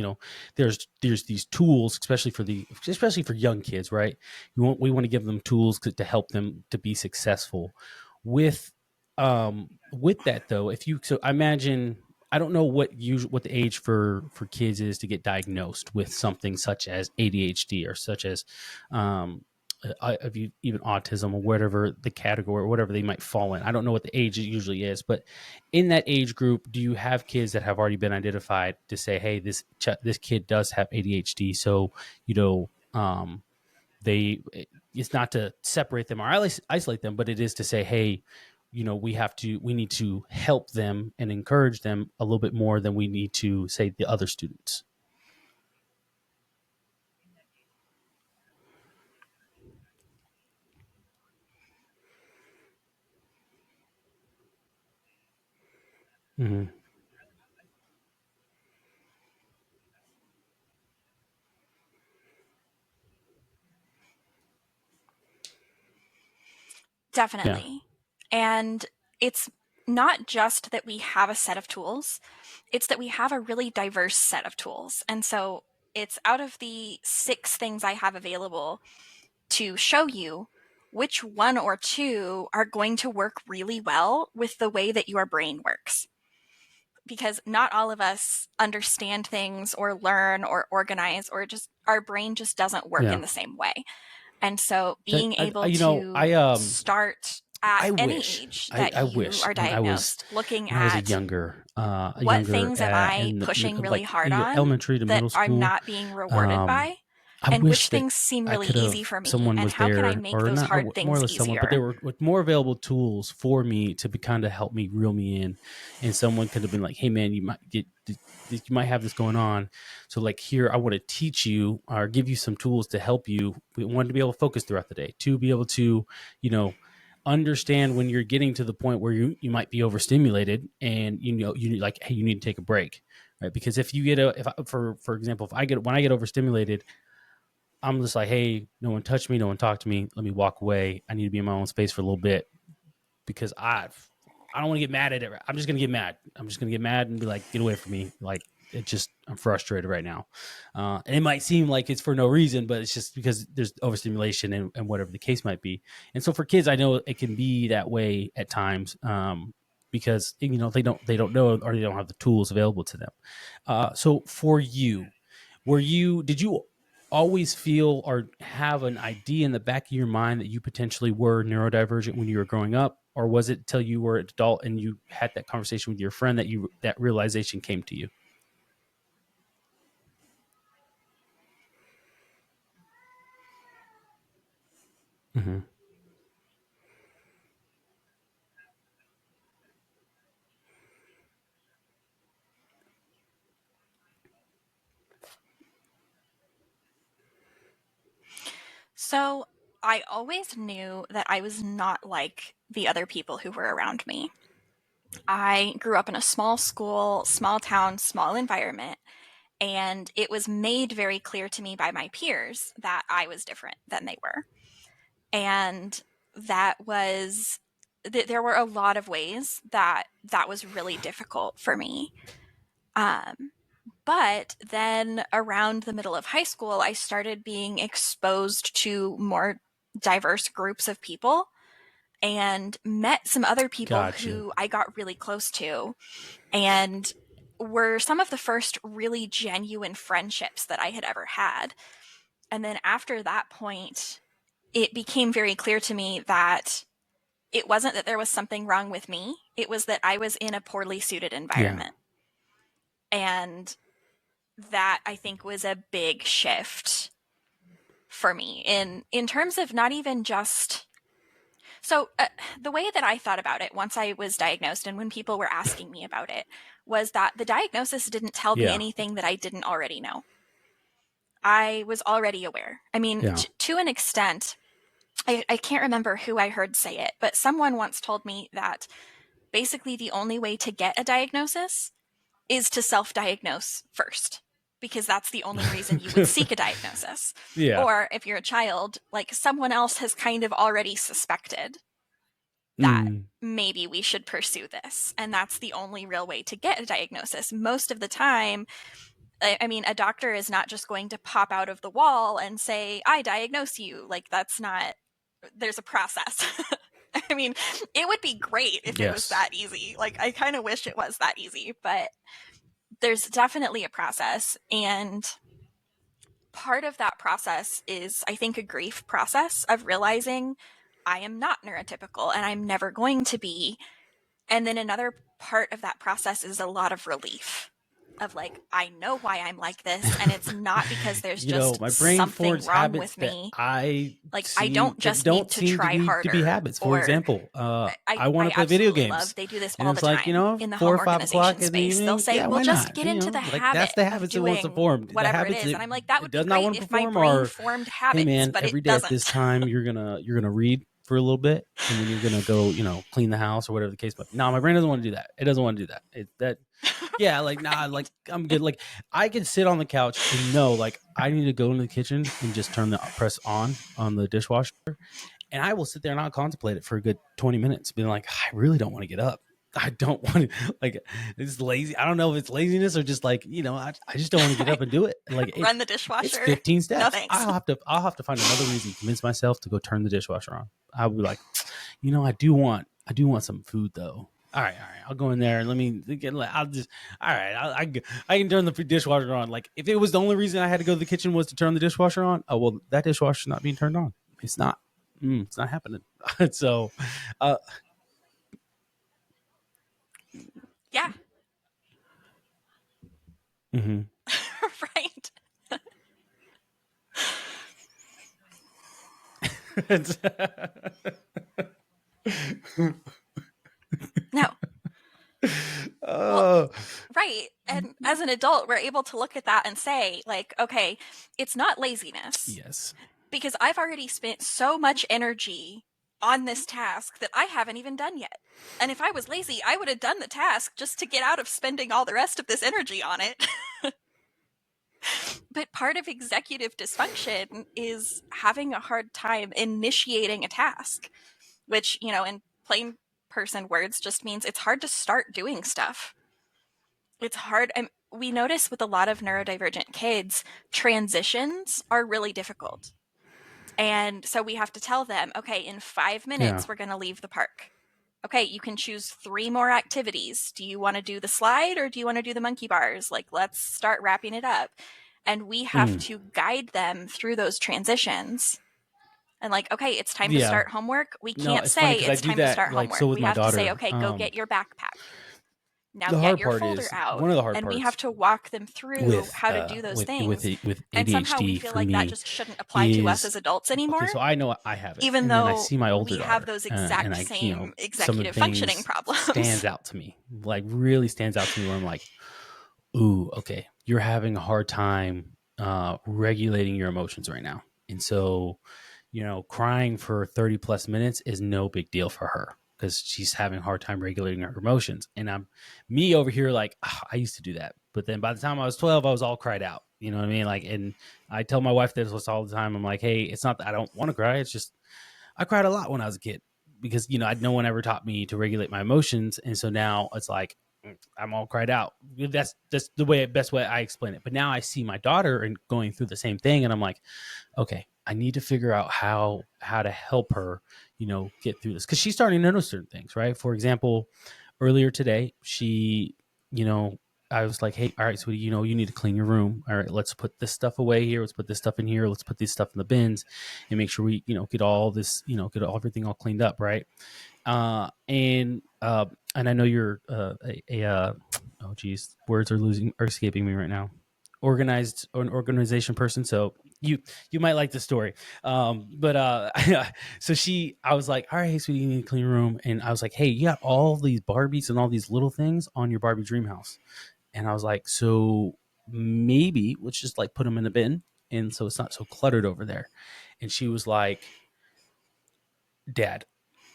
[SPEAKER 1] there's these tools, especially for young kids, right? We want to give them tools to help them to be successful with With that though, if you so I imagine I don't know what the age for kids is to get diagnosed with something such as ADHD or such as um if you even autism or whatever the category or whatever they might fall in. I don't know what the age it usually is, but in that age group, do you have kids that have already been identified to say, hey, this kid does have ADHD, so you know they it's not to separate them or isolate them, but it is to say, hey, we need to help them and encourage them a little bit more than we need to say the other students. Mm-hmm. Yeah.
[SPEAKER 2] Definitely. And it's not just that we have a set of tools, it's that we have a really diverse set of tools. And so it's out of the 6 things I have available to show you which one or two are going to work really well with the way that your brain works. Because not all of us understand things or learn or organize, or just our brain just doesn't work
[SPEAKER 1] Yeah.
[SPEAKER 2] in the same way. And so
[SPEAKER 1] That
[SPEAKER 2] being able
[SPEAKER 1] you know,
[SPEAKER 2] to start at
[SPEAKER 1] I
[SPEAKER 2] any
[SPEAKER 1] wish
[SPEAKER 2] age that
[SPEAKER 1] I
[SPEAKER 2] you
[SPEAKER 1] wish
[SPEAKER 2] are diagnosed, looking
[SPEAKER 1] when I was
[SPEAKER 2] at
[SPEAKER 1] a
[SPEAKER 2] what
[SPEAKER 1] younger
[SPEAKER 2] things am I
[SPEAKER 1] in the
[SPEAKER 2] pushing really
[SPEAKER 1] like
[SPEAKER 2] hard on
[SPEAKER 1] elementary to
[SPEAKER 2] that
[SPEAKER 1] middle
[SPEAKER 2] I'm
[SPEAKER 1] school.
[SPEAKER 2] not being rewarded
[SPEAKER 1] um
[SPEAKER 2] by,
[SPEAKER 1] I
[SPEAKER 2] and which
[SPEAKER 1] wish that
[SPEAKER 2] things seem
[SPEAKER 1] I
[SPEAKER 2] really
[SPEAKER 1] could
[SPEAKER 2] easy
[SPEAKER 1] have
[SPEAKER 2] for me,
[SPEAKER 1] someone
[SPEAKER 2] and
[SPEAKER 1] was
[SPEAKER 2] how can I
[SPEAKER 1] there,
[SPEAKER 2] make
[SPEAKER 1] or
[SPEAKER 2] those
[SPEAKER 1] not
[SPEAKER 2] hard
[SPEAKER 1] more or
[SPEAKER 2] things
[SPEAKER 1] less someone, but
[SPEAKER 2] easier?
[SPEAKER 1] there were with more available tools for me to be kind of help me reel me in, and someone could have been like, "Hey, man, you might have this going on, so like here, I want to teach you or give you some tools to help you. We want to be able to focus throughout the day, to be able to, you know." Understand when you're getting to the point where you might be overstimulated and you need like, hey, you need to take a break, right? Because if you get if I, for example, if I get when I get overstimulated, I'm just like, hey, no one touched me, no one talked to me. Let me walk away. I need to be in my own space for a little bit because I don't want to get mad at it. I'm just gonna get mad. I'm just gonna get mad and be like, get away from me. Like I'm frustrated right now. And it might seem like it's for no reason, but it's just because there's overstimulation and whatever the case might be. And so for kids, I know it can be that way at times. Because they don't know or they don't have the tools available to them. So for you, did you always feel or have an idea in the back of your mind that you potentially were neurodivergent when you were growing up, or was it till you were an adult and you had that conversation with your friend that realization came to you? Mm-hmm.
[SPEAKER 2] So I always knew that I was not like the other people who were around me. I grew up in a small school, small town, small environment, and it was made very clear to me by my peers that I was different than they were. And that was there were a lot of ways that that was really difficult for me. Um, but then around the middle of high school, I started being exposed to more diverse groups of people and met some other people
[SPEAKER 1] Gotcha.
[SPEAKER 2] who I got really close to and were some of the first really genuine friendships that I had ever had. And then after that point, it became very clear to me that it wasn't that there was something wrong with me, it was that I was in a poorly suited
[SPEAKER 1] Yeah.
[SPEAKER 2] environment. And that I think was a big shift for me in terms of not even just so the way that I thought about it once I was diagnosed and when people were asking me about it was that the diagnosis didn't tell me
[SPEAKER 1] Yeah.
[SPEAKER 2] anything that I didn't already know. I was already aware. I mean,
[SPEAKER 1] Yeah.
[SPEAKER 2] to an extent, I can't remember who I heard say it, but someone once told me that basically the only way to get a diagnosis is to self diagnose first, because that's the only reason you would seek a diagnosis.
[SPEAKER 1] Yeah.
[SPEAKER 2] Or if you're a child, like someone else has kind of already suspected that
[SPEAKER 1] Mm.
[SPEAKER 2] maybe we should pursue this. And that's the only real way to get a diagnosis. Most of the time, I mean, a doctor is not just going to pop out of the wall and say, I diagnose you. Like, that's not, there's a process. I mean, it would be great if it was
[SPEAKER 1] Yes.
[SPEAKER 2] that easy. Like, I kind of wish it was that easy, but there's definitely a process. And part of that process is, I think, a grief process of realizing I am not neurotypical and I'm never going to be. And then another part of that process is a lot of relief of like, I know why I'm like this, and it's not because there's just
[SPEAKER 1] My brain
[SPEAKER 2] something
[SPEAKER 1] forms
[SPEAKER 2] wrong
[SPEAKER 1] habits
[SPEAKER 2] with
[SPEAKER 1] that
[SPEAKER 2] me.
[SPEAKER 1] I
[SPEAKER 2] Like, I
[SPEAKER 1] seem
[SPEAKER 2] don't
[SPEAKER 1] that
[SPEAKER 2] just
[SPEAKER 1] don't
[SPEAKER 2] need to
[SPEAKER 1] seem
[SPEAKER 2] try
[SPEAKER 1] to be
[SPEAKER 2] harder,
[SPEAKER 1] habits. For
[SPEAKER 2] or
[SPEAKER 1] example, I want
[SPEAKER 2] I
[SPEAKER 1] to play video
[SPEAKER 2] absolutely
[SPEAKER 1] games,
[SPEAKER 2] love, they do this
[SPEAKER 1] and
[SPEAKER 2] all
[SPEAKER 1] it's
[SPEAKER 2] the
[SPEAKER 1] like,
[SPEAKER 2] time in the
[SPEAKER 1] four
[SPEAKER 2] home
[SPEAKER 1] or 5 o'clock
[SPEAKER 2] organization
[SPEAKER 1] in the
[SPEAKER 2] space. They'll
[SPEAKER 1] evening.
[SPEAKER 2] say,
[SPEAKER 1] Yeah,
[SPEAKER 2] well,
[SPEAKER 1] why
[SPEAKER 2] just
[SPEAKER 1] not?
[SPEAKER 2] get into the
[SPEAKER 1] Like that's
[SPEAKER 2] habit
[SPEAKER 1] the
[SPEAKER 2] of
[SPEAKER 1] habits that want to
[SPEAKER 2] doing
[SPEAKER 1] form. The
[SPEAKER 2] whatever it
[SPEAKER 1] habits
[SPEAKER 2] is.
[SPEAKER 1] that
[SPEAKER 2] And I'm like, that
[SPEAKER 1] it
[SPEAKER 2] would be
[SPEAKER 1] does not
[SPEAKER 2] great
[SPEAKER 1] want to
[SPEAKER 2] if my
[SPEAKER 1] perform
[SPEAKER 2] brain
[SPEAKER 1] are,
[SPEAKER 2] formed
[SPEAKER 1] hey
[SPEAKER 2] habits,
[SPEAKER 1] man,
[SPEAKER 2] but
[SPEAKER 1] every
[SPEAKER 2] it
[SPEAKER 1] day at this
[SPEAKER 2] doesn't.
[SPEAKER 1] time you're gonna read for a little bit, and then you're gonna go, clean the house or whatever the case. But no, my brain doesn't want to do that. It doesn't want to do that. Yeah, like nah, like I'm good. Like I can sit on the couch and know, like I need to go into the kitchen and just turn the press on the dishwasher, and I will sit there and I'll contemplate it for a good 20 minutes, being like, I really don't want to get up. I don't want to, like, it's lazy. I don't know if it's laziness or just like, I just don't want to get up and do it. Like
[SPEAKER 2] Run the
[SPEAKER 1] it's
[SPEAKER 2] dishwasher.
[SPEAKER 1] 15
[SPEAKER 2] No
[SPEAKER 1] steps.
[SPEAKER 2] thanks.
[SPEAKER 1] I'll have to find another reason to convince myself to go turn the dishwasher on. I'll be like, I do want some food though. All right. I'll go in there and let me get. I'll just. All right. I can turn the dishwasher on. Like if it was the only reason I had to go to the kitchen was to turn the dishwasher on. Oh well, that dishwasher's not being turned on. It's not. It's not happening. So, uh,
[SPEAKER 2] Yeah.
[SPEAKER 1] mhm.
[SPEAKER 2] Right. No. Well,
[SPEAKER 1] Oh,
[SPEAKER 2] right. And as an adult, we're able to look at that and say, like, okay, it's not laziness
[SPEAKER 1] yes.
[SPEAKER 2] because I've already spent so much energy on this task that I haven't even done yet. And if I was lazy, I would have done the task just to get out of spending all the rest of this energy on it. But part of executive dysfunction is having a hard time initiating a task, which, in plain person words just means it's hard to start doing stuff. It's hard. We notice with a lot of neurodivergent kids, transitions are really difficult. And so we have to tell them, okay, in 5 minutes,
[SPEAKER 1] Yeah.
[SPEAKER 2] we're going to leave the park. Okay, you can choose 3 more activities. Do you want to do the slide or do you want to do the monkey bars? Like, let's start wrapping it up. And we have
[SPEAKER 1] Mm.
[SPEAKER 2] to guide them through those transitions. And like, okay, it's time to
[SPEAKER 1] Yeah.
[SPEAKER 2] start homework. We
[SPEAKER 1] No,
[SPEAKER 2] can't
[SPEAKER 1] it's funny
[SPEAKER 2] say
[SPEAKER 1] because I
[SPEAKER 2] it's
[SPEAKER 1] do
[SPEAKER 2] time to
[SPEAKER 1] that
[SPEAKER 2] start
[SPEAKER 1] like so
[SPEAKER 2] homework.
[SPEAKER 1] with
[SPEAKER 2] We
[SPEAKER 1] my
[SPEAKER 2] have to say,
[SPEAKER 1] daughter.
[SPEAKER 2] okay, go get your backpack. Now
[SPEAKER 1] The
[SPEAKER 2] get
[SPEAKER 1] hard
[SPEAKER 2] your
[SPEAKER 1] part
[SPEAKER 2] folder
[SPEAKER 1] is
[SPEAKER 2] out.
[SPEAKER 1] one of the hard
[SPEAKER 2] And we have
[SPEAKER 1] parts
[SPEAKER 2] to walk them through how to do those things.
[SPEAKER 1] with
[SPEAKER 2] And somehow we
[SPEAKER 1] ADHD
[SPEAKER 2] feel
[SPEAKER 1] for
[SPEAKER 2] like that
[SPEAKER 1] me
[SPEAKER 2] just shouldn't apply to us
[SPEAKER 1] is,
[SPEAKER 2] as adults
[SPEAKER 1] okay.
[SPEAKER 2] anymore,
[SPEAKER 1] So I know I have it,
[SPEAKER 2] even
[SPEAKER 1] and then I
[SPEAKER 2] though
[SPEAKER 1] see my older
[SPEAKER 2] we have
[SPEAKER 1] daughter,
[SPEAKER 2] those
[SPEAKER 1] and
[SPEAKER 2] exact same
[SPEAKER 1] some of the
[SPEAKER 2] executive functioning
[SPEAKER 1] things
[SPEAKER 2] problems.
[SPEAKER 1] stands out to me, like really stands out to me, where I'm like, ooh, okay, you're having a hard time regulating your emotions right now, and so crying for 30 plus minutes is no big deal for her because she's having a hard time regulating her emotions. And I'm me over here like, I used to do that. But then by the time I was 12, I was all cried out. You know what I mean? Like, and I tell my wife this all the time. I'm like, hey, it's not that I don't want to cry. It's just I cried a lot when I was a kid because, no one ever taught me to regulate my emotions. And so now it's like, I'm all cried out. That's the best way I explain it. But now I see my daughter and going through the same thing. And I'm like, okay, I need to figure out how to help her, get through this, because she's starting to notice certain things, right? For example, earlier today, you know, I was like, hey, all right, sweetie, you need to clean your room. All right, let's put this stuff away here. Let's put this stuff in here. Let's put this stuff in the bins and make sure we, get all this, everything all cleaned up, right? And I know you're oh geez, words are escaping me right now. Organized or an organization person, so you might like the story. But so I was like, all right, hey, sweetie, you need to clean your room. And I was like, hey, you got all these Barbies and all these little things on your Barbie dream house. And I was like, so maybe let's just like put them in a bin. And so it's not so cluttered over there. And she was like, Dad,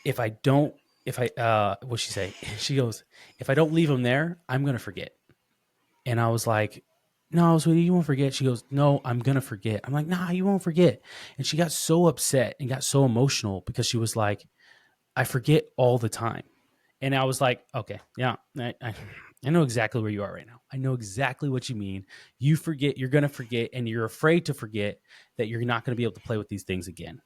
[SPEAKER 1] if I don't, if I, what'd she say? She goes, if I don't leave them there, I'm going to forget. And I was like, no, sweetie, you won't forget. She goes, no, I'm going to forget. I'm like, nah, you won't forget. And she got so upset and got so emotional because she was like, I forget all the time. And I was like, okay, yeah, I know exactly where you are right now. I know exactly what you mean. You forget, you're going to forget, and you're afraid to forget that you're not going to be able to play with these things again.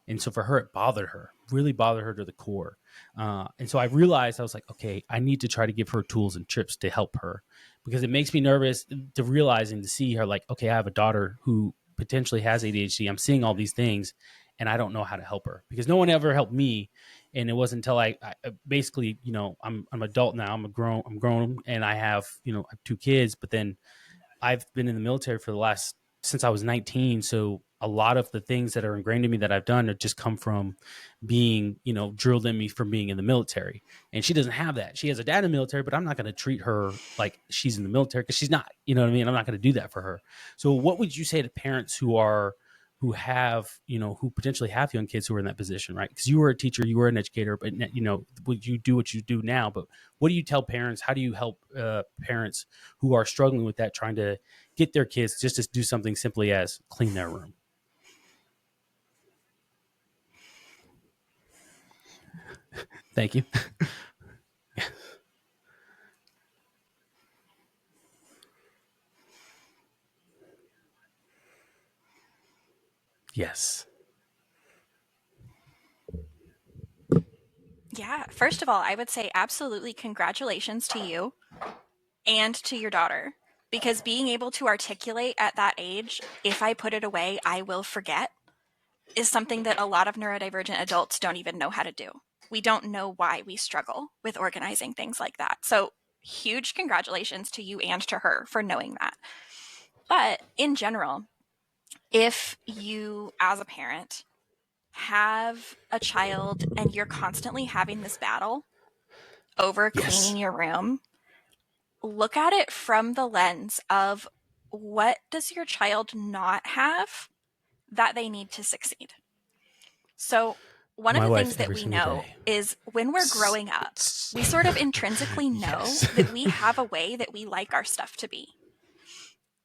[SPEAKER 1] And so for her, it bothered her, really bothered her to the core. And so I realized, I was like, okay, I need to try to give her tools and trips to help her, because it makes me nervous to realizing, to see her like, okay, I have a daughter who potentially has ADHD. I'm seeing all these things and I don't know how to help her, because no one ever helped me. And it wasn't until I basically, I'm adult now. I'm grown, and I have, I have two kids, but then I've been in the military for the last, since I was 19. So a lot of the things that are ingrained in me that I've done have just come from being, drilled in me from being in the military. And she doesn't have that. She has a dad in the military, but I'm not going to treat her like she's in the military, because she's not, you know what I mean? I'm not going to do that for her. So what would you say to parents who have, who potentially have young kids who are in that position, right? Because you were a teacher, you were an educator, but, would you do what you do now? But what do you tell parents? How do you help parents who are struggling with that, trying to get their kids just to do something simply as clean their room? Thank you. Yes.
[SPEAKER 2] Yeah. First of all, I would say absolutely congratulations to you and to your daughter, because being able to articulate at that age, if I put it away, I will forget, is something that a lot of neurodivergent adults don't even know how to do. We don't know why we struggle with organizing things like that. So, huge congratulations to you and to her for knowing that. But in general, if you, as a parent, have a child and you're constantly having this battle over
[SPEAKER 1] Yes.
[SPEAKER 2] cleaning your room, look at it from the lens of, what does your child not have that they need to succeed? So, one of
[SPEAKER 1] My
[SPEAKER 2] the
[SPEAKER 1] wife
[SPEAKER 2] things that
[SPEAKER 1] every
[SPEAKER 2] we
[SPEAKER 1] single
[SPEAKER 2] know
[SPEAKER 1] day.
[SPEAKER 2] is when we're growing up, we sort of intrinsically know
[SPEAKER 1] Yes.
[SPEAKER 2] that we have a way that we like our stuff to be.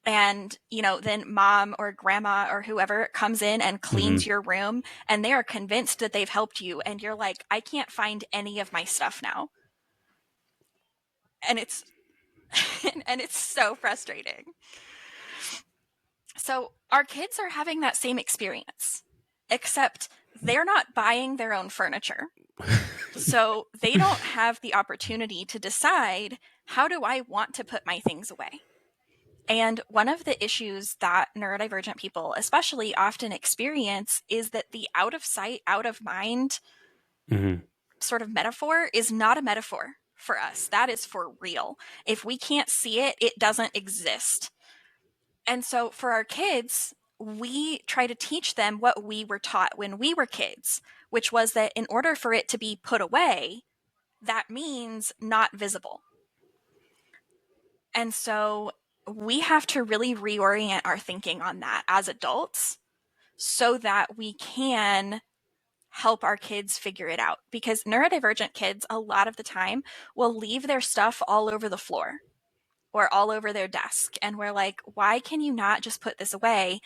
[SPEAKER 2] And, then mom or grandma or whoever comes in and cleans
[SPEAKER 1] Hmm.
[SPEAKER 2] your room, and they are convinced that they've helped you. And you're like, I can't find any of my stuff now. And it's, and it's so frustrating. So our kids are having that same experience, except they're not buying their own furniture. So they don't have the opportunity to decide, how do I want to put my things away? And one of the issues that neurodivergent people especially often experience is that the out of sight, out of mind
[SPEAKER 1] Hmm.
[SPEAKER 2] sort of metaphor is not a metaphor for us. That is for real. If we can't see it, it doesn't exist. And so for our kids, we try to teach them what we were taught when we were kids, which was that in order for it to be put away, that means not visible. And so we have to really reorient our thinking on that as adults, so that we can help our kids figure it out. Because neurodivergent kids, a lot of the time, will leave their stuff all over the floor or all over their desk. And we're like, why can you not just put this away?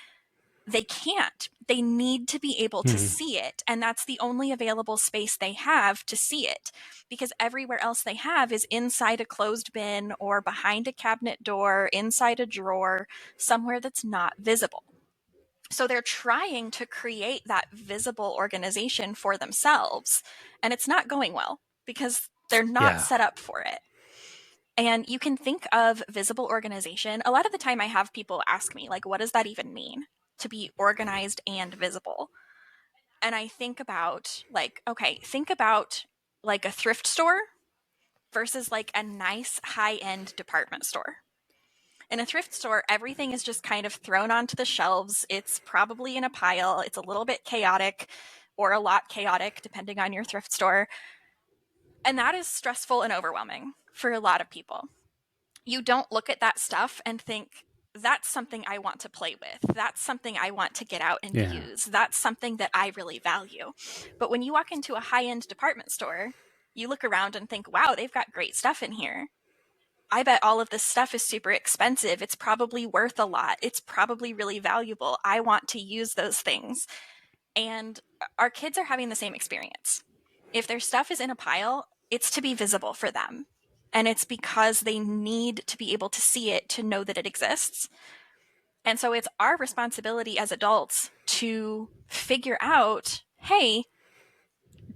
[SPEAKER 2] They can't. They need to be able to
[SPEAKER 1] Hmm.
[SPEAKER 2] see it. And that's the only available space they have to see it, because everywhere else they have is inside a closed bin or behind a cabinet door, inside a drawer, somewhere that's not visible. So they're trying to create that visible organization for themselves. And it's not going well because they're not
[SPEAKER 1] Yeah.
[SPEAKER 2] set up for it. And you can think of visible organization. A lot of the time, I have people ask me, like, what does that even mean, to be organized and visible? And I think about, like, okay, think about like a thrift store versus like a nice high end department store. In a thrift store, everything is just kind of thrown onto the shelves. It's probably in a pile. It's a little bit chaotic or a lot chaotic, depending on your thrift store. And that is stressful and overwhelming for a lot of people. You don't look at that stuff and think, that's something I want to play with. That's something I want to get out and
[SPEAKER 1] Yeah.
[SPEAKER 2] use. That's something that I really value. But when you walk into a high end department store, you look around and think, wow, they've got great stuff in here. I bet all of this stuff is super expensive. It's probably worth a lot. It's probably really valuable. I want to use those things. And our kids are having the same experience. If their stuff is in a pile, it's to be visible for them. And it's because they need to be able to see it to know that it exists. And so it's our responsibility as adults to figure out hey,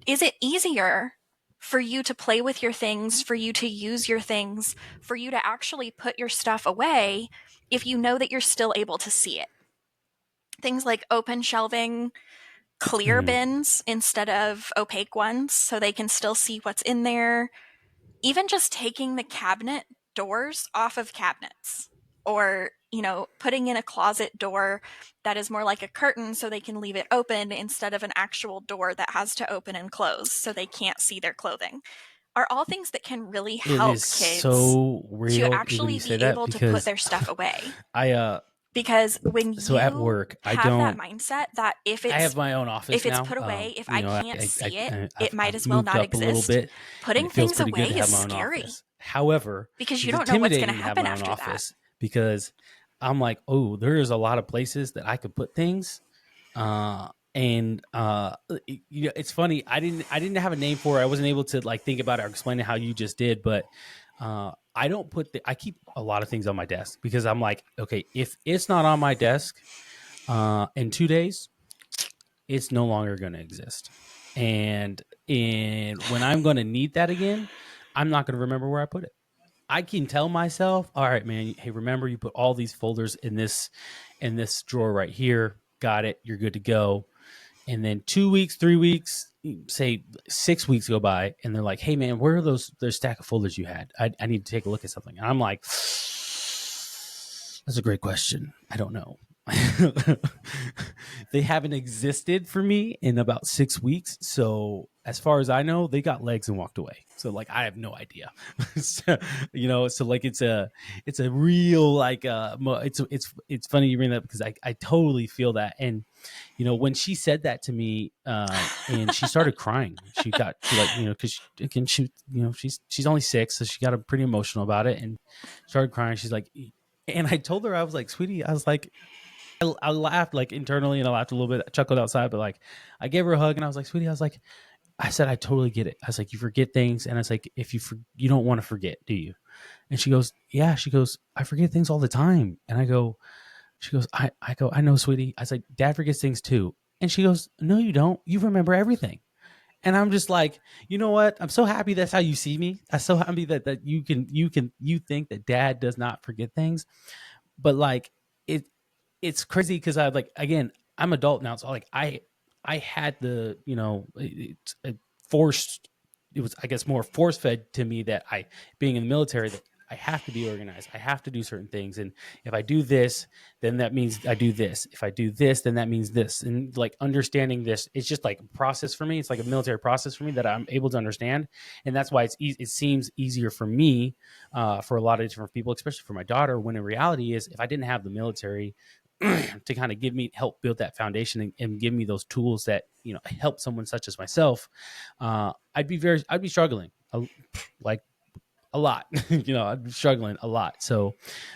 [SPEAKER 2] is it easier for you to play with your things, for you to use your things, for you to actually put your stuff away if you know that you're still able to see it? Things like open shelving, clear
[SPEAKER 1] Mhm.
[SPEAKER 2] bins instead of opaque ones so they can still see what's in there. Even just taking the cabinet doors off of cabinets, or putting in a closet door that is more like a curtain so they can leave it open instead of an actual door that has to open and close so they can't see their clothing, are all things that can really
[SPEAKER 1] It is
[SPEAKER 2] help kids
[SPEAKER 1] so
[SPEAKER 2] to
[SPEAKER 1] real when
[SPEAKER 2] actually
[SPEAKER 1] you say
[SPEAKER 2] be
[SPEAKER 1] that
[SPEAKER 2] able to put
[SPEAKER 1] because
[SPEAKER 2] their stuff away.
[SPEAKER 1] I
[SPEAKER 2] Because when
[SPEAKER 1] so at
[SPEAKER 2] you
[SPEAKER 1] work
[SPEAKER 2] have that mindset that
[SPEAKER 1] I have my own office
[SPEAKER 2] if it's
[SPEAKER 1] now.
[SPEAKER 2] put away, if
[SPEAKER 1] You
[SPEAKER 2] I
[SPEAKER 1] know,
[SPEAKER 2] can't see it, it might
[SPEAKER 1] I've
[SPEAKER 2] as well
[SPEAKER 1] moved
[SPEAKER 2] not
[SPEAKER 1] up a little
[SPEAKER 2] exist.
[SPEAKER 1] bit, and
[SPEAKER 2] Putting
[SPEAKER 1] it feels
[SPEAKER 2] things
[SPEAKER 1] pretty
[SPEAKER 2] away
[SPEAKER 1] good to
[SPEAKER 2] is
[SPEAKER 1] have my own
[SPEAKER 2] scary
[SPEAKER 1] office. However,
[SPEAKER 2] because you
[SPEAKER 1] it's
[SPEAKER 2] don't know what's going to
[SPEAKER 1] intimidating to have
[SPEAKER 2] happen
[SPEAKER 1] my own
[SPEAKER 2] after that.
[SPEAKER 1] office because I'm like, oh, there's a lot of places that I could put things. And it's funny. I didn't have a name for it. I wasn't able to like think about it or explain it how you just did, but I don't I keep a lot of things on my desk because I'm like, okay, if it's not on my desk in 2 days, it's no longer going to exist. And when I'm going to need that again, I'm not going to remember where I put it. I can tell myself, all right, man, hey, remember you put all these folders in this drawer right here. Got it. You're good to go. And then 2 weeks, 3 weeks, say 6 weeks go by, and they're like, "Hey, man, where are those stack of folders you had? I need to take a look at something." And I'm like, "That's a great question. I don't know." They haven't existed for me in about 6 weeks. So as far as I know, they got legs and walked away. So like I have no idea. So, so like it's a real like it's funny you bring that up because I totally feel that. And when she said that to me, and she started crying, she like because again she's only 6, so she got pretty emotional about it and started crying. She's like, and I told her, I was like, sweetie, I was like, I laughed like internally and I laughed a little bit, I chuckled outside, but like I gave her a hug and I was like, sweetie, I was like, I said, I totally get it. I was like, you forget things, and I was like, if you don't want to forget, do you? And she goes, yeah. She goes, I forget things all the time. And I go, she goes, I go, I know, sweetie. I was like, Dad forgets things too. And she goes, no, you don't. You remember everything. And I'm just like, you know what? I'm so happy that's how you see me. I'm so happy that you think that Dad does not forget things. But like it it's crazy because I like again, I'm adult now, so like I had the it's forced. It was, I guess, more force fed to me that I, being in the military, that I have to be organized. I have to do certain things, and if I do this, then that means I do this. If I do this, then that means this. And like understanding this, it's just like a process for me. It's like a military process for me that I'm able to understand, and that's why it seems easier for me, for a lot of different people, especially for my daughter. When in reality is, if I didn't have the military to kind of help build that foundation and give me those tools that help someone such as myself, I'd be struggling like a lot. I'd be struggling a lot. So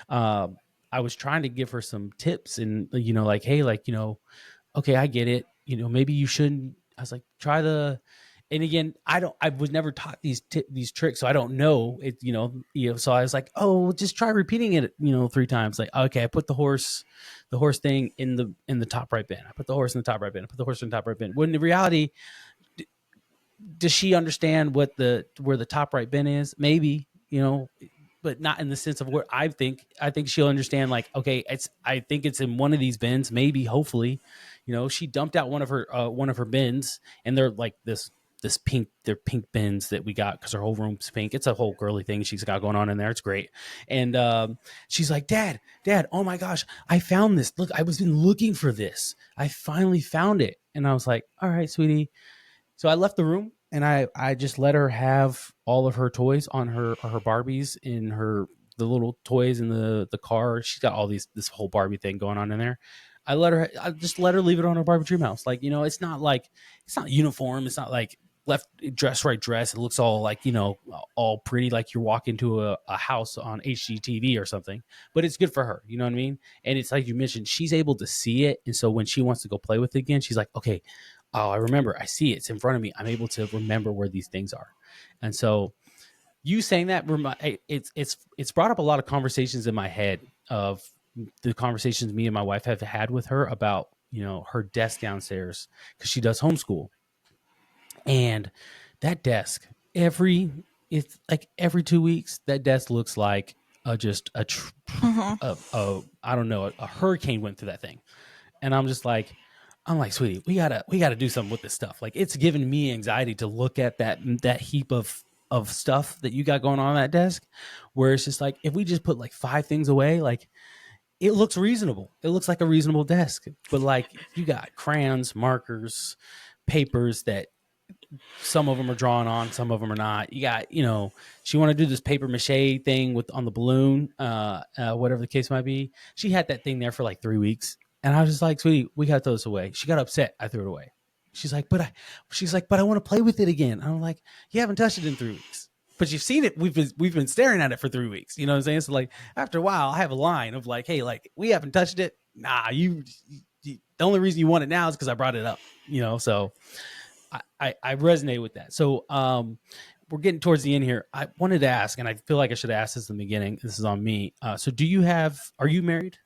[SPEAKER 1] I was trying to give her some tips and like, hey, like okay, I get it. Maybe you shouldn't. I was like, try the. And again, I was never taught these tricks, so I don't know it. So I was like, oh, just try repeating it, 3 times. Like, okay, I put the horse thing in the top right bin. I put the horse in the top right bin. I put the horse in the top right bin. When in reality, does she understand where the top right bin is? Maybe, but not in the sense of where I think she'll understand, like, okay, I think it's in one of these bins, maybe, hopefully. She dumped out one of her bins, and they're like this pink, they're pink bins that we got because her whole room's pink. It's a whole girly thing she's got going on in there. It's great. And she's like, Dad, oh my gosh, I found this. Look, I was been looking for this. I finally found it. And I was like, all right, sweetie. So I left the room and I just let her have all of her toys on her Barbies in the little toys in the car. She's got all this whole Barbie thing going on in there. I just let her leave it on her Barbie dream house. Like, it's not uniform. It's not like left dress, right dress. It looks all like, all pretty, like you're walking to a house on HGTV or something, but it's good for her. You know what I mean? And it's like you mentioned, she's able to see it. And so when she wants to go play with it again, she's like, okay, oh, I remember. I see it. It's in front of me. I'm able to remember where these things are. And so you saying that, it's brought up a lot of conversations in my head of the conversations me and my wife have had with her about, her desk downstairs because she does homeschool. And that desk, it's like every 2 weeks, that desk looks like just
[SPEAKER 2] Mm-hmm.
[SPEAKER 1] I don't know, a hurricane went through that thing. And I'm like, sweetie, we gotta do something with this stuff. Like, it's giving me anxiety to look at that heap of stuff that you got going on that desk, where it's just like, if we just put like 5 things away, like, it looks reasonable. It looks like a reasonable desk. But like, you got crayons, markers, papers that some of them are drawn on, some of them are not. You got, she want to do this paper mache thing with on the balloon, whatever the case might be. She had that thing there for like 3 weeks, and I was just like, sweetie, we got to throw this away. She got upset. I threw it away. She's like, but I want to play with it again. I'm like, you haven't touched it in 3 weeks, but you've seen it. We've been staring at it for 3 weeks. You know what I'm saying? So like, after a while, I have a line of like, hey, like, we haven't touched it. Nah, the only reason you want it now is because I brought it up. So I resonate with that. So we're getting towards the end here. I wanted to ask, and I feel like I should have asked this in the beginning. This is on me. So are you married?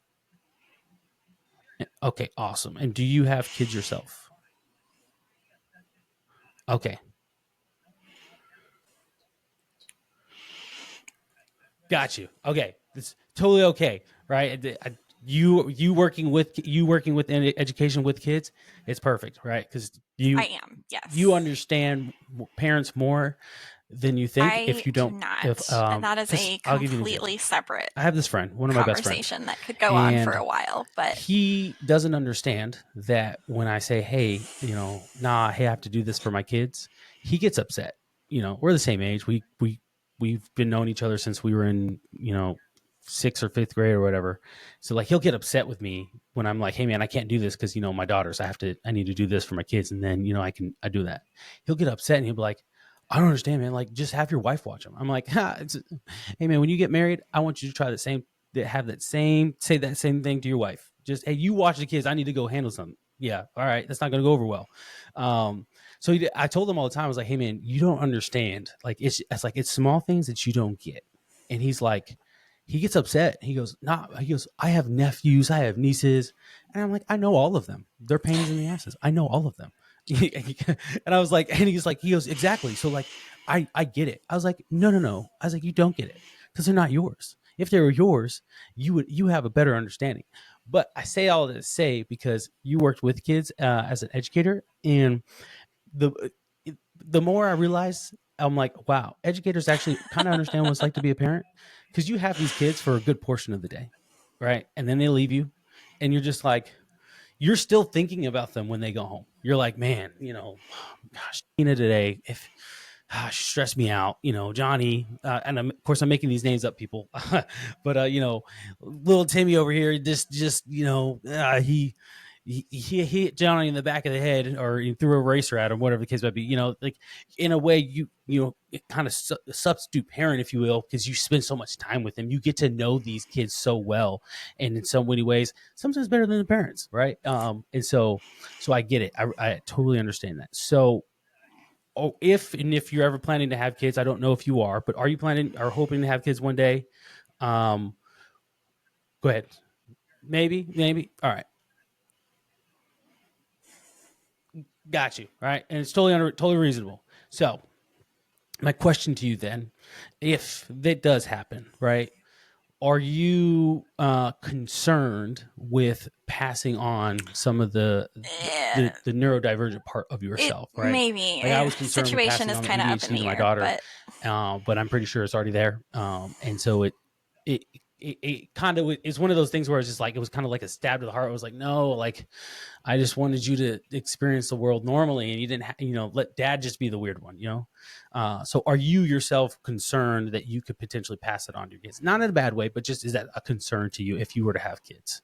[SPEAKER 1] Okay, awesome. And do you have kids yourself? Okay, got you. Okay, it's totally okay, right? You working with education with kids, it's perfect, right? Because
[SPEAKER 2] I
[SPEAKER 1] you
[SPEAKER 2] am, yes.
[SPEAKER 1] you understand parents more than you think. If
[SPEAKER 2] I
[SPEAKER 1] you
[SPEAKER 2] do
[SPEAKER 1] don't, if
[SPEAKER 2] not. And that is
[SPEAKER 1] because
[SPEAKER 2] a
[SPEAKER 1] I'll give you an example.
[SPEAKER 2] completely separate
[SPEAKER 1] I have this friend, one of my best friends,
[SPEAKER 2] conversation that could go on for
[SPEAKER 1] and
[SPEAKER 2] a while. But
[SPEAKER 1] he doesn't understand that when I say, hey, nah, hey, I have to do this for my kids, he gets upset. We're the same age. We've been knowing each other since we were in, 6th or 5th grade or whatever. So like, he'll get upset with me when I'm like, hey man, I can't do this because, my daughters, I need to do this for my kids. And then, I do that. He'll get upset and he'll be like, I don't understand, man. Like, just have your wife watch them. I'm like, hey man, when you get married, I want you to try say that same thing to your wife. Just, hey, you watch the kids. I need to go handle something. Yeah, all right, that's not going to go over well. So I told him all the time. I was like, hey man, you don't understand. Like, it's small things that you don't get. And he's like, he gets upset. He goes, nah. He goes, I have nephews, I have nieces, and I'm like, I know all of them. They're pains in the asses. I know all of them. And I was like, and he goes, exactly. So like, I get it. I was like, no. I was like, you don't get it because they're not yours. If they were yours, you have a better understanding. But I say all that to say, because you worked with kids as an educator, and the the more I realize, I'm like, wow, educators actually kind of understand what it's like to be a parent, because you have these kids for a good portion of the day, right? And then they leave you, and you're just like, you're still thinking about them when they go home. You're like, man, gosh, Tina today, if she stressed me out, Johnny, and of course I'm making these names up, people, but little Timmy over here, just he hit Johnny in the back of the head, or he threw a eraser at him, whatever the case might be. Like, in a way, kind of substitute parent, if you will, because you spend so much time with them. You get to know these kids so well, and in so many ways, sometimes better than the parents, right? And so I get it. I totally understand that. So, if you're ever planning to have kids, I don't know if you are, but are you planning or hoping to have kids one day? Um, Go ahead. Maybe. All right. Got you. Right. And it's totally reasonable. So my question to you then, if that does happen, right, are you concerned with passing on some of the neurodivergent part of
[SPEAKER 2] it
[SPEAKER 1] yourself, right?
[SPEAKER 2] maybe
[SPEAKER 1] Like, I was concerned with
[SPEAKER 2] situation
[SPEAKER 1] passing
[SPEAKER 2] is
[SPEAKER 1] on the
[SPEAKER 2] kind of up in
[SPEAKER 1] ADHD to
[SPEAKER 2] the
[SPEAKER 1] my
[SPEAKER 2] air,
[SPEAKER 1] daughter,
[SPEAKER 2] but
[SPEAKER 1] but I'm pretty sure it's already there. And so it kind of is one of those things where it's just like, it was kind of like a stab to the heart. I was like, no, like, I just wanted you to experience the world normally, and you didn't, let dad just be the weird one. So are you yourself concerned that you could potentially pass it on to your kids? Not in a bad way, but just, is that a concern to you if you were to have kids?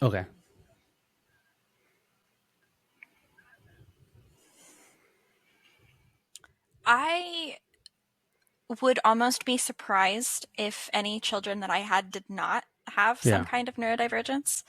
[SPEAKER 1] Okay.
[SPEAKER 2] I would almost be surprised if any children that I had did not have some
[SPEAKER 1] Yeah.
[SPEAKER 2] kind of neurodivergence.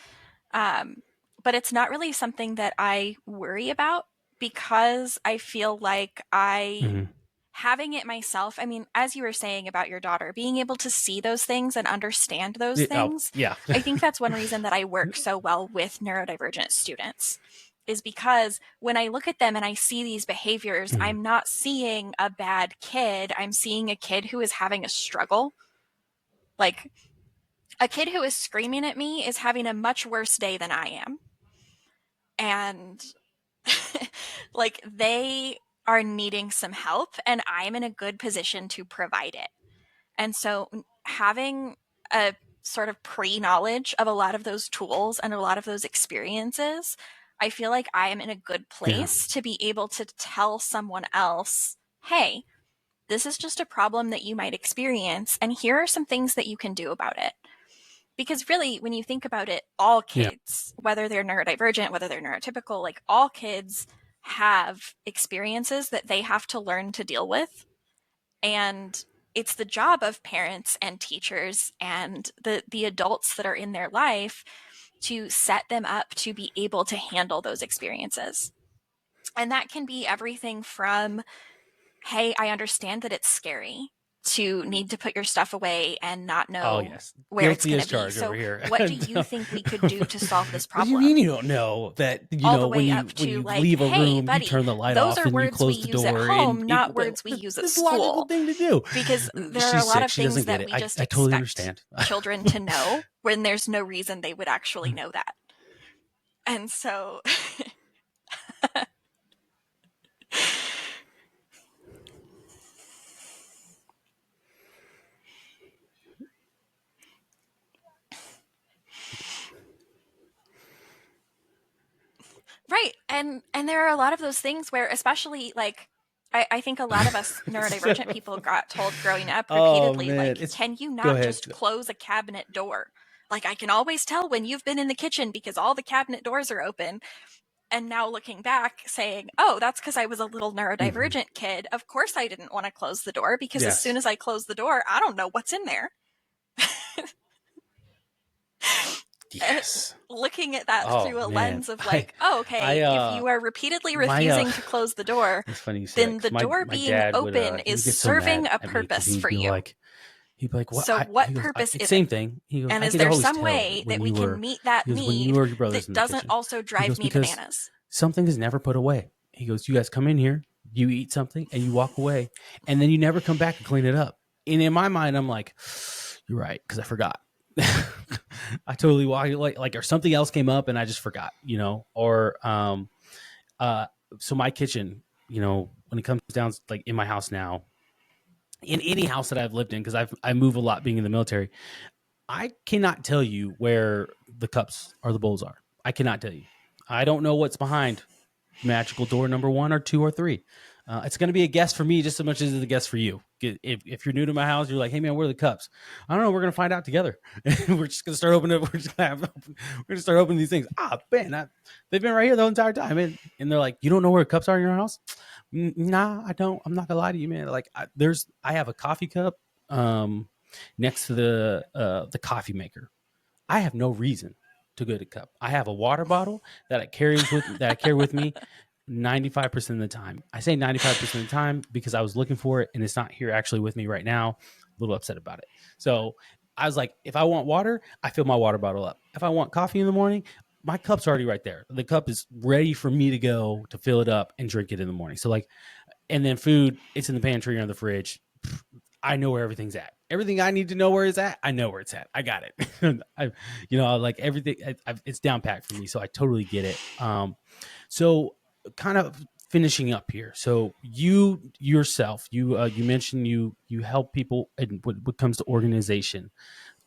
[SPEAKER 2] Um, but it's not really something that I worry about because I feel like
[SPEAKER 1] Mhm.
[SPEAKER 2] having it myself, I mean, as you were saying about your daughter, being able to see those things and understand those
[SPEAKER 1] Oh,
[SPEAKER 2] things,
[SPEAKER 1] yeah.
[SPEAKER 2] I think that's one reason that I work so well with neurodivergent students, is because when I look at them and I see these behaviors,
[SPEAKER 1] Mhm.
[SPEAKER 2] I'm not seeing a bad kid. I'm seeing a kid who is having a struggle. Like, a kid who is screaming at me is having a much worse day than I am. And like, they are needing some help, and I'm in a good position to provide it. And so having a sort of pre-knowledge of a lot of those tools and a lot of those experiences, I feel like I am in a good
[SPEAKER 1] Yeah.
[SPEAKER 2] place to be able to tell someone else, hey, this is just a problem that you might experience, and here are some things that you can do about it. Because really, when you think about it, all
[SPEAKER 1] Yeah.
[SPEAKER 2] kids, whether they're neurodivergent, whether they're neurotypical, like all kids have experiences that they have to learn to deal with. And it's the job of parents and teachers and the adults that are in their life to set them up to be able to handle those experiences. And that can be everything from, hey, I understand that it's scary to need to put your stuff away and not
[SPEAKER 1] Oh,
[SPEAKER 2] know
[SPEAKER 1] yes.
[SPEAKER 2] where it's
[SPEAKER 1] Guilty
[SPEAKER 2] going
[SPEAKER 1] as
[SPEAKER 2] to be.
[SPEAKER 1] charged over
[SPEAKER 2] So,
[SPEAKER 1] here.
[SPEAKER 2] what do
[SPEAKER 1] And,
[SPEAKER 2] you think we could do to solve this
[SPEAKER 1] what do you mean
[SPEAKER 2] problem?
[SPEAKER 1] you don't know that,
[SPEAKER 2] All the
[SPEAKER 1] when
[SPEAKER 2] way up
[SPEAKER 1] when
[SPEAKER 2] to
[SPEAKER 1] you
[SPEAKER 2] like,
[SPEAKER 1] leave a
[SPEAKER 2] hey,
[SPEAKER 1] room, you
[SPEAKER 2] buddy,
[SPEAKER 1] turn the light
[SPEAKER 2] those
[SPEAKER 1] off
[SPEAKER 2] are
[SPEAKER 1] and you
[SPEAKER 2] words we
[SPEAKER 1] close the
[SPEAKER 2] use at
[SPEAKER 1] door and
[SPEAKER 2] home, not words we use at
[SPEAKER 1] this logical
[SPEAKER 2] school.
[SPEAKER 1] thing to do.
[SPEAKER 2] Because there are a
[SPEAKER 1] She's
[SPEAKER 2] lot
[SPEAKER 1] sick.
[SPEAKER 2] of
[SPEAKER 1] She
[SPEAKER 2] things
[SPEAKER 1] doesn't get
[SPEAKER 2] that
[SPEAKER 1] it.
[SPEAKER 2] we just
[SPEAKER 1] I totally
[SPEAKER 2] expect
[SPEAKER 1] understand.
[SPEAKER 2] children to know when there's no reason they would actually know that. And so, right. And there are a lot of those things where, especially like, I think a lot of us
[SPEAKER 1] So,
[SPEAKER 2] neurodivergent people got told growing up
[SPEAKER 1] oh
[SPEAKER 2] repeatedly,
[SPEAKER 1] man,
[SPEAKER 2] like,
[SPEAKER 1] it's
[SPEAKER 2] can you
[SPEAKER 1] go
[SPEAKER 2] not
[SPEAKER 1] ahead.
[SPEAKER 2] just close a cabinet door? Like, I can always tell when you've been in the kitchen because all the cabinet doors are open. And now looking back, saying, oh, that's because I was a little
[SPEAKER 1] Mhm.
[SPEAKER 2] neurodivergent kid. Of course I didn't want to close the door, because as soon
[SPEAKER 1] Yes.
[SPEAKER 2] as I close the door, I don't know what's in there.
[SPEAKER 1] Yes.
[SPEAKER 2] Looking at that
[SPEAKER 1] Oh
[SPEAKER 2] through a
[SPEAKER 1] man,
[SPEAKER 2] lens of like, oh,
[SPEAKER 1] I
[SPEAKER 2] okay, if you are repeatedly
[SPEAKER 1] my
[SPEAKER 2] refusing to close the door,
[SPEAKER 1] it's funny you say that
[SPEAKER 2] then the
[SPEAKER 1] because
[SPEAKER 2] door
[SPEAKER 1] my
[SPEAKER 2] being
[SPEAKER 1] dad would
[SPEAKER 2] open
[SPEAKER 1] he
[SPEAKER 2] is
[SPEAKER 1] would get so
[SPEAKER 2] serving
[SPEAKER 1] mad
[SPEAKER 2] a
[SPEAKER 1] at me because
[SPEAKER 2] purpose for you.
[SPEAKER 1] he'd be like, what?
[SPEAKER 2] So
[SPEAKER 1] He
[SPEAKER 2] what
[SPEAKER 1] goes,
[SPEAKER 2] purpose
[SPEAKER 1] it's
[SPEAKER 2] is
[SPEAKER 1] same
[SPEAKER 2] it?
[SPEAKER 1] thing. He goes,
[SPEAKER 2] And
[SPEAKER 1] I
[SPEAKER 2] is
[SPEAKER 1] could
[SPEAKER 2] there
[SPEAKER 1] always
[SPEAKER 2] some
[SPEAKER 1] tell
[SPEAKER 2] way
[SPEAKER 1] when
[SPEAKER 2] that we
[SPEAKER 1] you
[SPEAKER 2] can
[SPEAKER 1] were.
[SPEAKER 2] meet that
[SPEAKER 1] He goes, when you
[SPEAKER 2] need
[SPEAKER 1] or your brothers
[SPEAKER 2] that
[SPEAKER 1] in the
[SPEAKER 2] doesn't
[SPEAKER 1] kitchen.
[SPEAKER 2] also
[SPEAKER 1] He
[SPEAKER 2] drive
[SPEAKER 1] goes,
[SPEAKER 2] me
[SPEAKER 1] because
[SPEAKER 2] bananas?
[SPEAKER 1] something is never put away. He goes, you guys come in here, you eat something, and you walk away, and then you never come back and clean it up. And in my mind, I'm like, you're right, because I forgot. I totally like or something else came up and I just forgot, or uh so my kitchen, when it comes down like in my house now, in any house that I've lived in, because I move a lot being in the military, I cannot tell you where the cups or the bowls are. I cannot tell you. I don't know what's behind magical door number 1 or 2 or 3. It's going to be a guess for me just as much as it's a guess for you. If you're new to my house, you're like, hey man, where are the cups? I don't know. We're going to find out together. We're just going to start opening. We're going to start opening these things. Man, they've been right here the whole entire time. And they're like, you don't know where cups are in your house? Nah, I don't. I'm not gonna lie to you, man. Like, I have a coffee cup next to the coffee maker. I have no reason to get a cup. I have a water bottle that I carry with me 95% of the time. I say 95% of the time because I was looking for it and it's not here actually with me right now. A little upset about it. So I was like, if I want water, I fill my water bottle up. If I want coffee in the morning, my cup's already right there. The cup is ready for me to go to fill it up and drink it in the morning. So like, and then food, it's in the pantry or in the fridge. I know where everything's at. Everything I need to know where it's at, I know where it's at. I got it. Like everything, it's down packed for me. So I totally get it. So kind of finishing up here. So you yourself, you mentioned you help people in what comes to organization.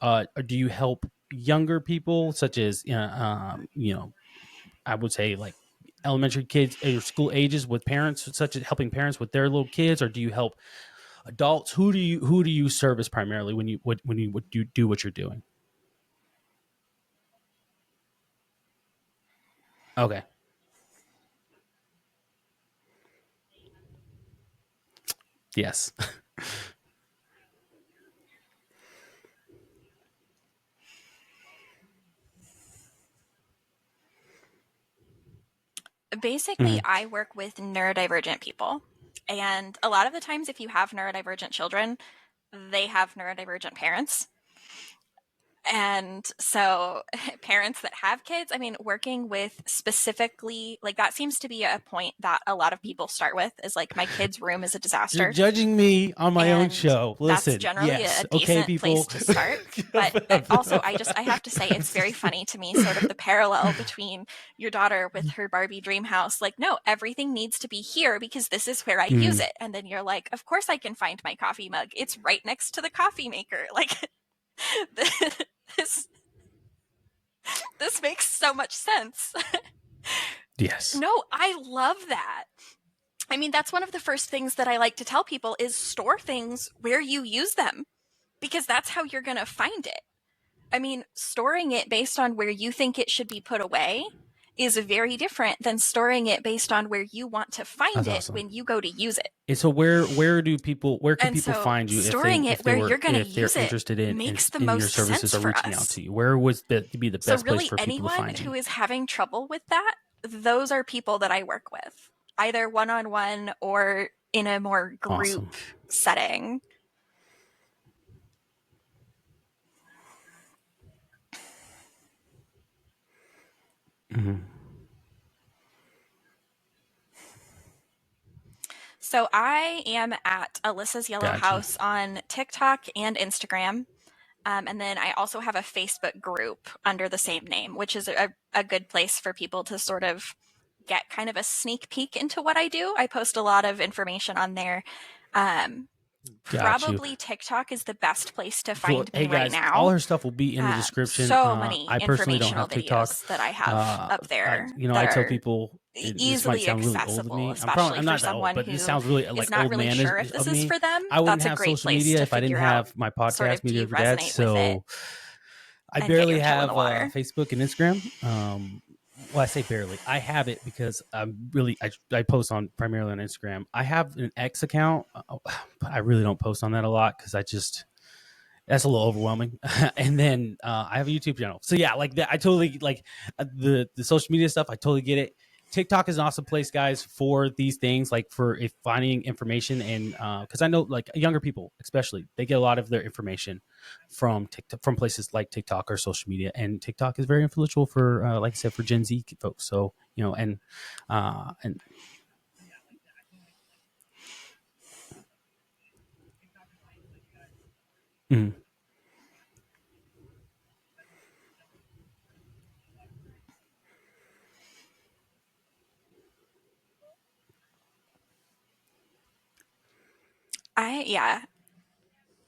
[SPEAKER 1] Do you help younger people, such as I would say like elementary kids or school ages with parents, such as helping parents with their little kids, or do you help adults? Who do you service primarily when you do what you're doing? Okay. Yes.
[SPEAKER 2] Basically, I work with neurodivergent people. And a lot of the times, if you have neurodivergent children, they have neurodivergent parents. And so, parents that have kids, I mean, working with specifically, like, that seems to be a point that a lot of people start with is like, my kid's room is a
[SPEAKER 1] You're
[SPEAKER 2] disaster.
[SPEAKER 1] judging me on my own
[SPEAKER 2] And
[SPEAKER 1] show.
[SPEAKER 2] that's
[SPEAKER 1] Listen,
[SPEAKER 2] generally
[SPEAKER 1] yes,
[SPEAKER 2] a
[SPEAKER 1] okay,
[SPEAKER 2] decent place
[SPEAKER 1] people.
[SPEAKER 2] to start. But also, I have to say, it's very funny to me, sort of the parallel between your daughter with her Barbie dream house. Like, no, everything needs to be here because this is where I use it. And then you're like, of course I can find my coffee mug. It's right next to the coffee maker. Like, this this makes so much sense.
[SPEAKER 1] Yes.
[SPEAKER 2] No, I love that. I mean, that's one of the first things that I like to tell people is store things where you use them because that's how you're going to find it. I mean, storing it based on where you think it should be put away is very different than storing it based on where you want to find
[SPEAKER 1] That's
[SPEAKER 2] it
[SPEAKER 1] awesome.
[SPEAKER 2] when you go to use it.
[SPEAKER 1] And so where can
[SPEAKER 2] And
[SPEAKER 1] people
[SPEAKER 2] so
[SPEAKER 1] find you
[SPEAKER 2] storing it where you're going to
[SPEAKER 1] if they're
[SPEAKER 2] use it
[SPEAKER 1] interested in
[SPEAKER 2] makes the
[SPEAKER 1] in your
[SPEAKER 2] most
[SPEAKER 1] services
[SPEAKER 2] sense
[SPEAKER 1] or
[SPEAKER 2] for
[SPEAKER 1] reaching out
[SPEAKER 2] us.
[SPEAKER 1] to you? Where would be the
[SPEAKER 2] So
[SPEAKER 1] best place
[SPEAKER 2] really
[SPEAKER 1] for people to
[SPEAKER 2] anyone
[SPEAKER 1] find
[SPEAKER 2] who
[SPEAKER 1] you?
[SPEAKER 2] is having trouble with that, those are people that I work with, either one-on-one or in a more group
[SPEAKER 1] Awesome.
[SPEAKER 2] setting. So I am at Alyssa's Yellow
[SPEAKER 1] Gotcha.
[SPEAKER 2] House on TikTok and Instagram. And then I also have a Facebook group under the same name, which is a good place for people to sort of get kind of a sneak peek into what I do. I post a lot of information on there.
[SPEAKER 1] Got you.
[SPEAKER 2] Probably TikTok is the best place to find
[SPEAKER 1] Hey
[SPEAKER 2] me right
[SPEAKER 1] guys,
[SPEAKER 2] now.
[SPEAKER 1] all her stuff will be in the description.
[SPEAKER 2] So many
[SPEAKER 1] I personally don't
[SPEAKER 2] informational
[SPEAKER 1] have TikTok.
[SPEAKER 2] videos that I have up there
[SPEAKER 1] I
[SPEAKER 2] that
[SPEAKER 1] tell
[SPEAKER 2] are
[SPEAKER 1] people this might
[SPEAKER 2] easily
[SPEAKER 1] sound really old to
[SPEAKER 2] accessible,
[SPEAKER 1] me.
[SPEAKER 2] especially
[SPEAKER 1] I'm
[SPEAKER 2] for
[SPEAKER 1] not that old,
[SPEAKER 2] someone
[SPEAKER 1] but
[SPEAKER 2] who
[SPEAKER 1] this sounds really
[SPEAKER 2] is
[SPEAKER 1] like
[SPEAKER 2] not
[SPEAKER 1] old
[SPEAKER 2] really
[SPEAKER 1] man
[SPEAKER 2] sure if
[SPEAKER 1] of
[SPEAKER 2] this is
[SPEAKER 1] me.
[SPEAKER 2] for them.
[SPEAKER 1] I wouldn't
[SPEAKER 2] That's a
[SPEAKER 1] have
[SPEAKER 2] great
[SPEAKER 1] social
[SPEAKER 2] place
[SPEAKER 1] media
[SPEAKER 2] to
[SPEAKER 1] if I didn't
[SPEAKER 2] figure out
[SPEAKER 1] have my
[SPEAKER 2] sort
[SPEAKER 1] podcast,
[SPEAKER 2] of, do you
[SPEAKER 1] Mediocre Dads.
[SPEAKER 2] resonate with it
[SPEAKER 1] So I
[SPEAKER 2] and get
[SPEAKER 1] barely
[SPEAKER 2] your toe in the
[SPEAKER 1] have
[SPEAKER 2] water.
[SPEAKER 1] Facebook and Instagram. Well, I say barely. I have it because I post on primarily on Instagram. I have an X account, but I really don't post on that a lot because that's a little overwhelming. And then I have a YouTube channel. So yeah, like that. I totally like the social media stuff. I totally get it. TikTok is an awesome place, guys, for these things, like for if finding information. And because I know like younger people, especially, they get a lot of their information from TikTok, from places like TikTok or social media. And TikTok is very influential for, like I said, for Gen Z folks. So, you know, and mm,
[SPEAKER 2] Yeah,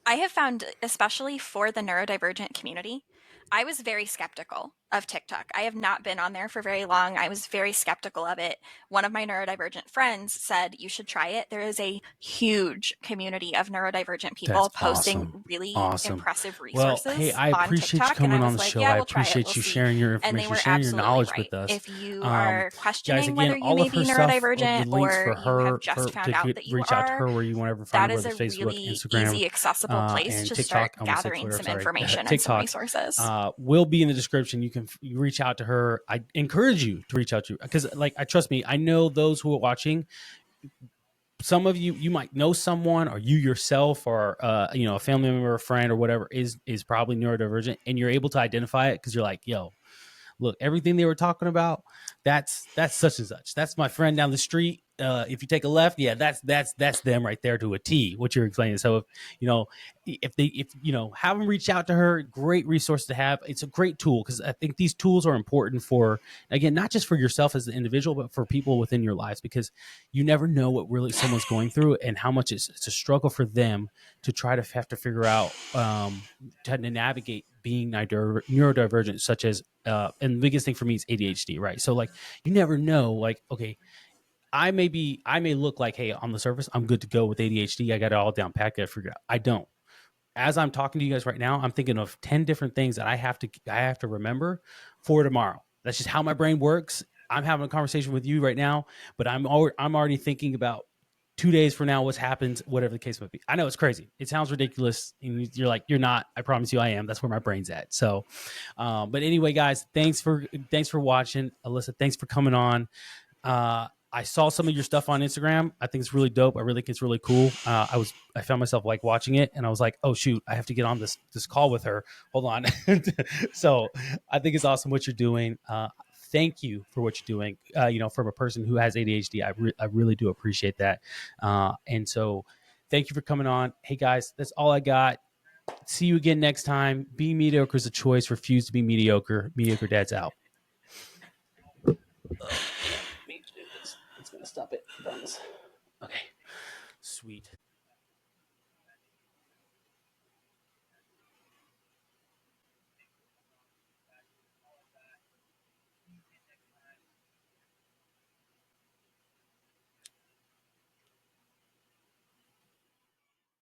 [SPEAKER 2] I have found, especially for the neurodivergent community, I was very skeptical of TikTok. I have not been on there for very long. I was very skeptical of it. One of my neurodivergent friends said, you should try it. There is a huge community of neurodivergent
[SPEAKER 1] that's
[SPEAKER 2] people posting
[SPEAKER 1] awesome.
[SPEAKER 2] really
[SPEAKER 1] Awesome.
[SPEAKER 2] impressive
[SPEAKER 1] Well, hey,
[SPEAKER 2] resources
[SPEAKER 1] I
[SPEAKER 2] on
[SPEAKER 1] appreciate you
[SPEAKER 2] TikTok. And I
[SPEAKER 1] coming on
[SPEAKER 2] was
[SPEAKER 1] the
[SPEAKER 2] like,
[SPEAKER 1] show.
[SPEAKER 2] yeah,
[SPEAKER 1] I
[SPEAKER 2] we'll try it.
[SPEAKER 1] appreciate
[SPEAKER 2] We'll
[SPEAKER 1] you
[SPEAKER 2] see.
[SPEAKER 1] sharing your
[SPEAKER 2] And they
[SPEAKER 1] information,
[SPEAKER 2] were
[SPEAKER 1] sharing your
[SPEAKER 2] absolutely
[SPEAKER 1] knowledge
[SPEAKER 2] right.
[SPEAKER 1] with us.
[SPEAKER 2] If you are
[SPEAKER 1] Guys,
[SPEAKER 2] questioning
[SPEAKER 1] again,
[SPEAKER 2] whether you
[SPEAKER 1] all
[SPEAKER 2] may
[SPEAKER 1] of her
[SPEAKER 2] be
[SPEAKER 1] stuff, the
[SPEAKER 2] neurodivergent
[SPEAKER 1] links
[SPEAKER 2] or
[SPEAKER 1] for
[SPEAKER 2] you have
[SPEAKER 1] her
[SPEAKER 2] just
[SPEAKER 1] to
[SPEAKER 2] found out that you
[SPEAKER 1] reach out to
[SPEAKER 2] are,
[SPEAKER 1] her where you want to ever find
[SPEAKER 2] that
[SPEAKER 1] her,
[SPEAKER 2] is
[SPEAKER 1] whether
[SPEAKER 2] a
[SPEAKER 1] it's Facebook,
[SPEAKER 2] really
[SPEAKER 1] Instagram,
[SPEAKER 2] easy, accessible place
[SPEAKER 1] and
[SPEAKER 2] to start
[SPEAKER 1] TikTok. I almost said
[SPEAKER 2] gathering
[SPEAKER 1] Twitter.
[SPEAKER 2] some
[SPEAKER 1] Sorry,
[SPEAKER 2] information and some
[SPEAKER 1] TikTok.
[SPEAKER 2] resources.
[SPEAKER 1] Will be in the description. You reach out to her. I encourage you to reach out to her because, like, I trust me. I know those who are watching. Some of you might know someone, or you yourself, or you know, a family member, a friend, or whatever is probably neurodivergent, and you're able to identify it because you're like, yo, look, everything they were talking about, that's such and such. That's my friend down the street. If you take a left, yeah, that's them right there to a T. What you're explaining. So if you know, if you know, have them reach out to her. Great resource to have. It's a great tool because I think these tools are important for, again, not just for yourself as an individual, but for people within your lives, because you never know what really someone's going through and how much it's a struggle for them to try to have to figure out to navigate being neurodivergent, such as and the biggest thing for me is ADHD, right? So like you never know, like, okay, I may look like, hey, on the surface, I'm good to go with ADHD. I got it all down packed. I figured out. I don't. As I'm talking to you guys right now, I'm thinking of 10 different things that I have to remember for tomorrow. That's just how my brain works. I'm having a conversation with you right now, but I'm already thinking about 2 days from now, what's happened, whatever the case might be. I know it's crazy. It sounds ridiculous. And you're like, you're not. I promise you I am. That's where my brain's at. So, but anyway, guys, thanks for watching. Alyssa, thanks for coming on. I saw some of your stuff on Instagram. I think it's really dope. I really think it's really cool. I found myself like watching it, and I was like, oh shoot, I have to get on this call with her. Hold on. So I think it's awesome what you're doing. Thank you for what you're doing. From a person who has ADHD, I really do appreciate that. And so, thank you for coming on. Hey guys, that's all I got. See you again next time. Be mediocre is a choice. Refuse to be mediocre. Mediocre Dad's out. Oh, man. It's going to stop it. I promise. Okay. Sweet.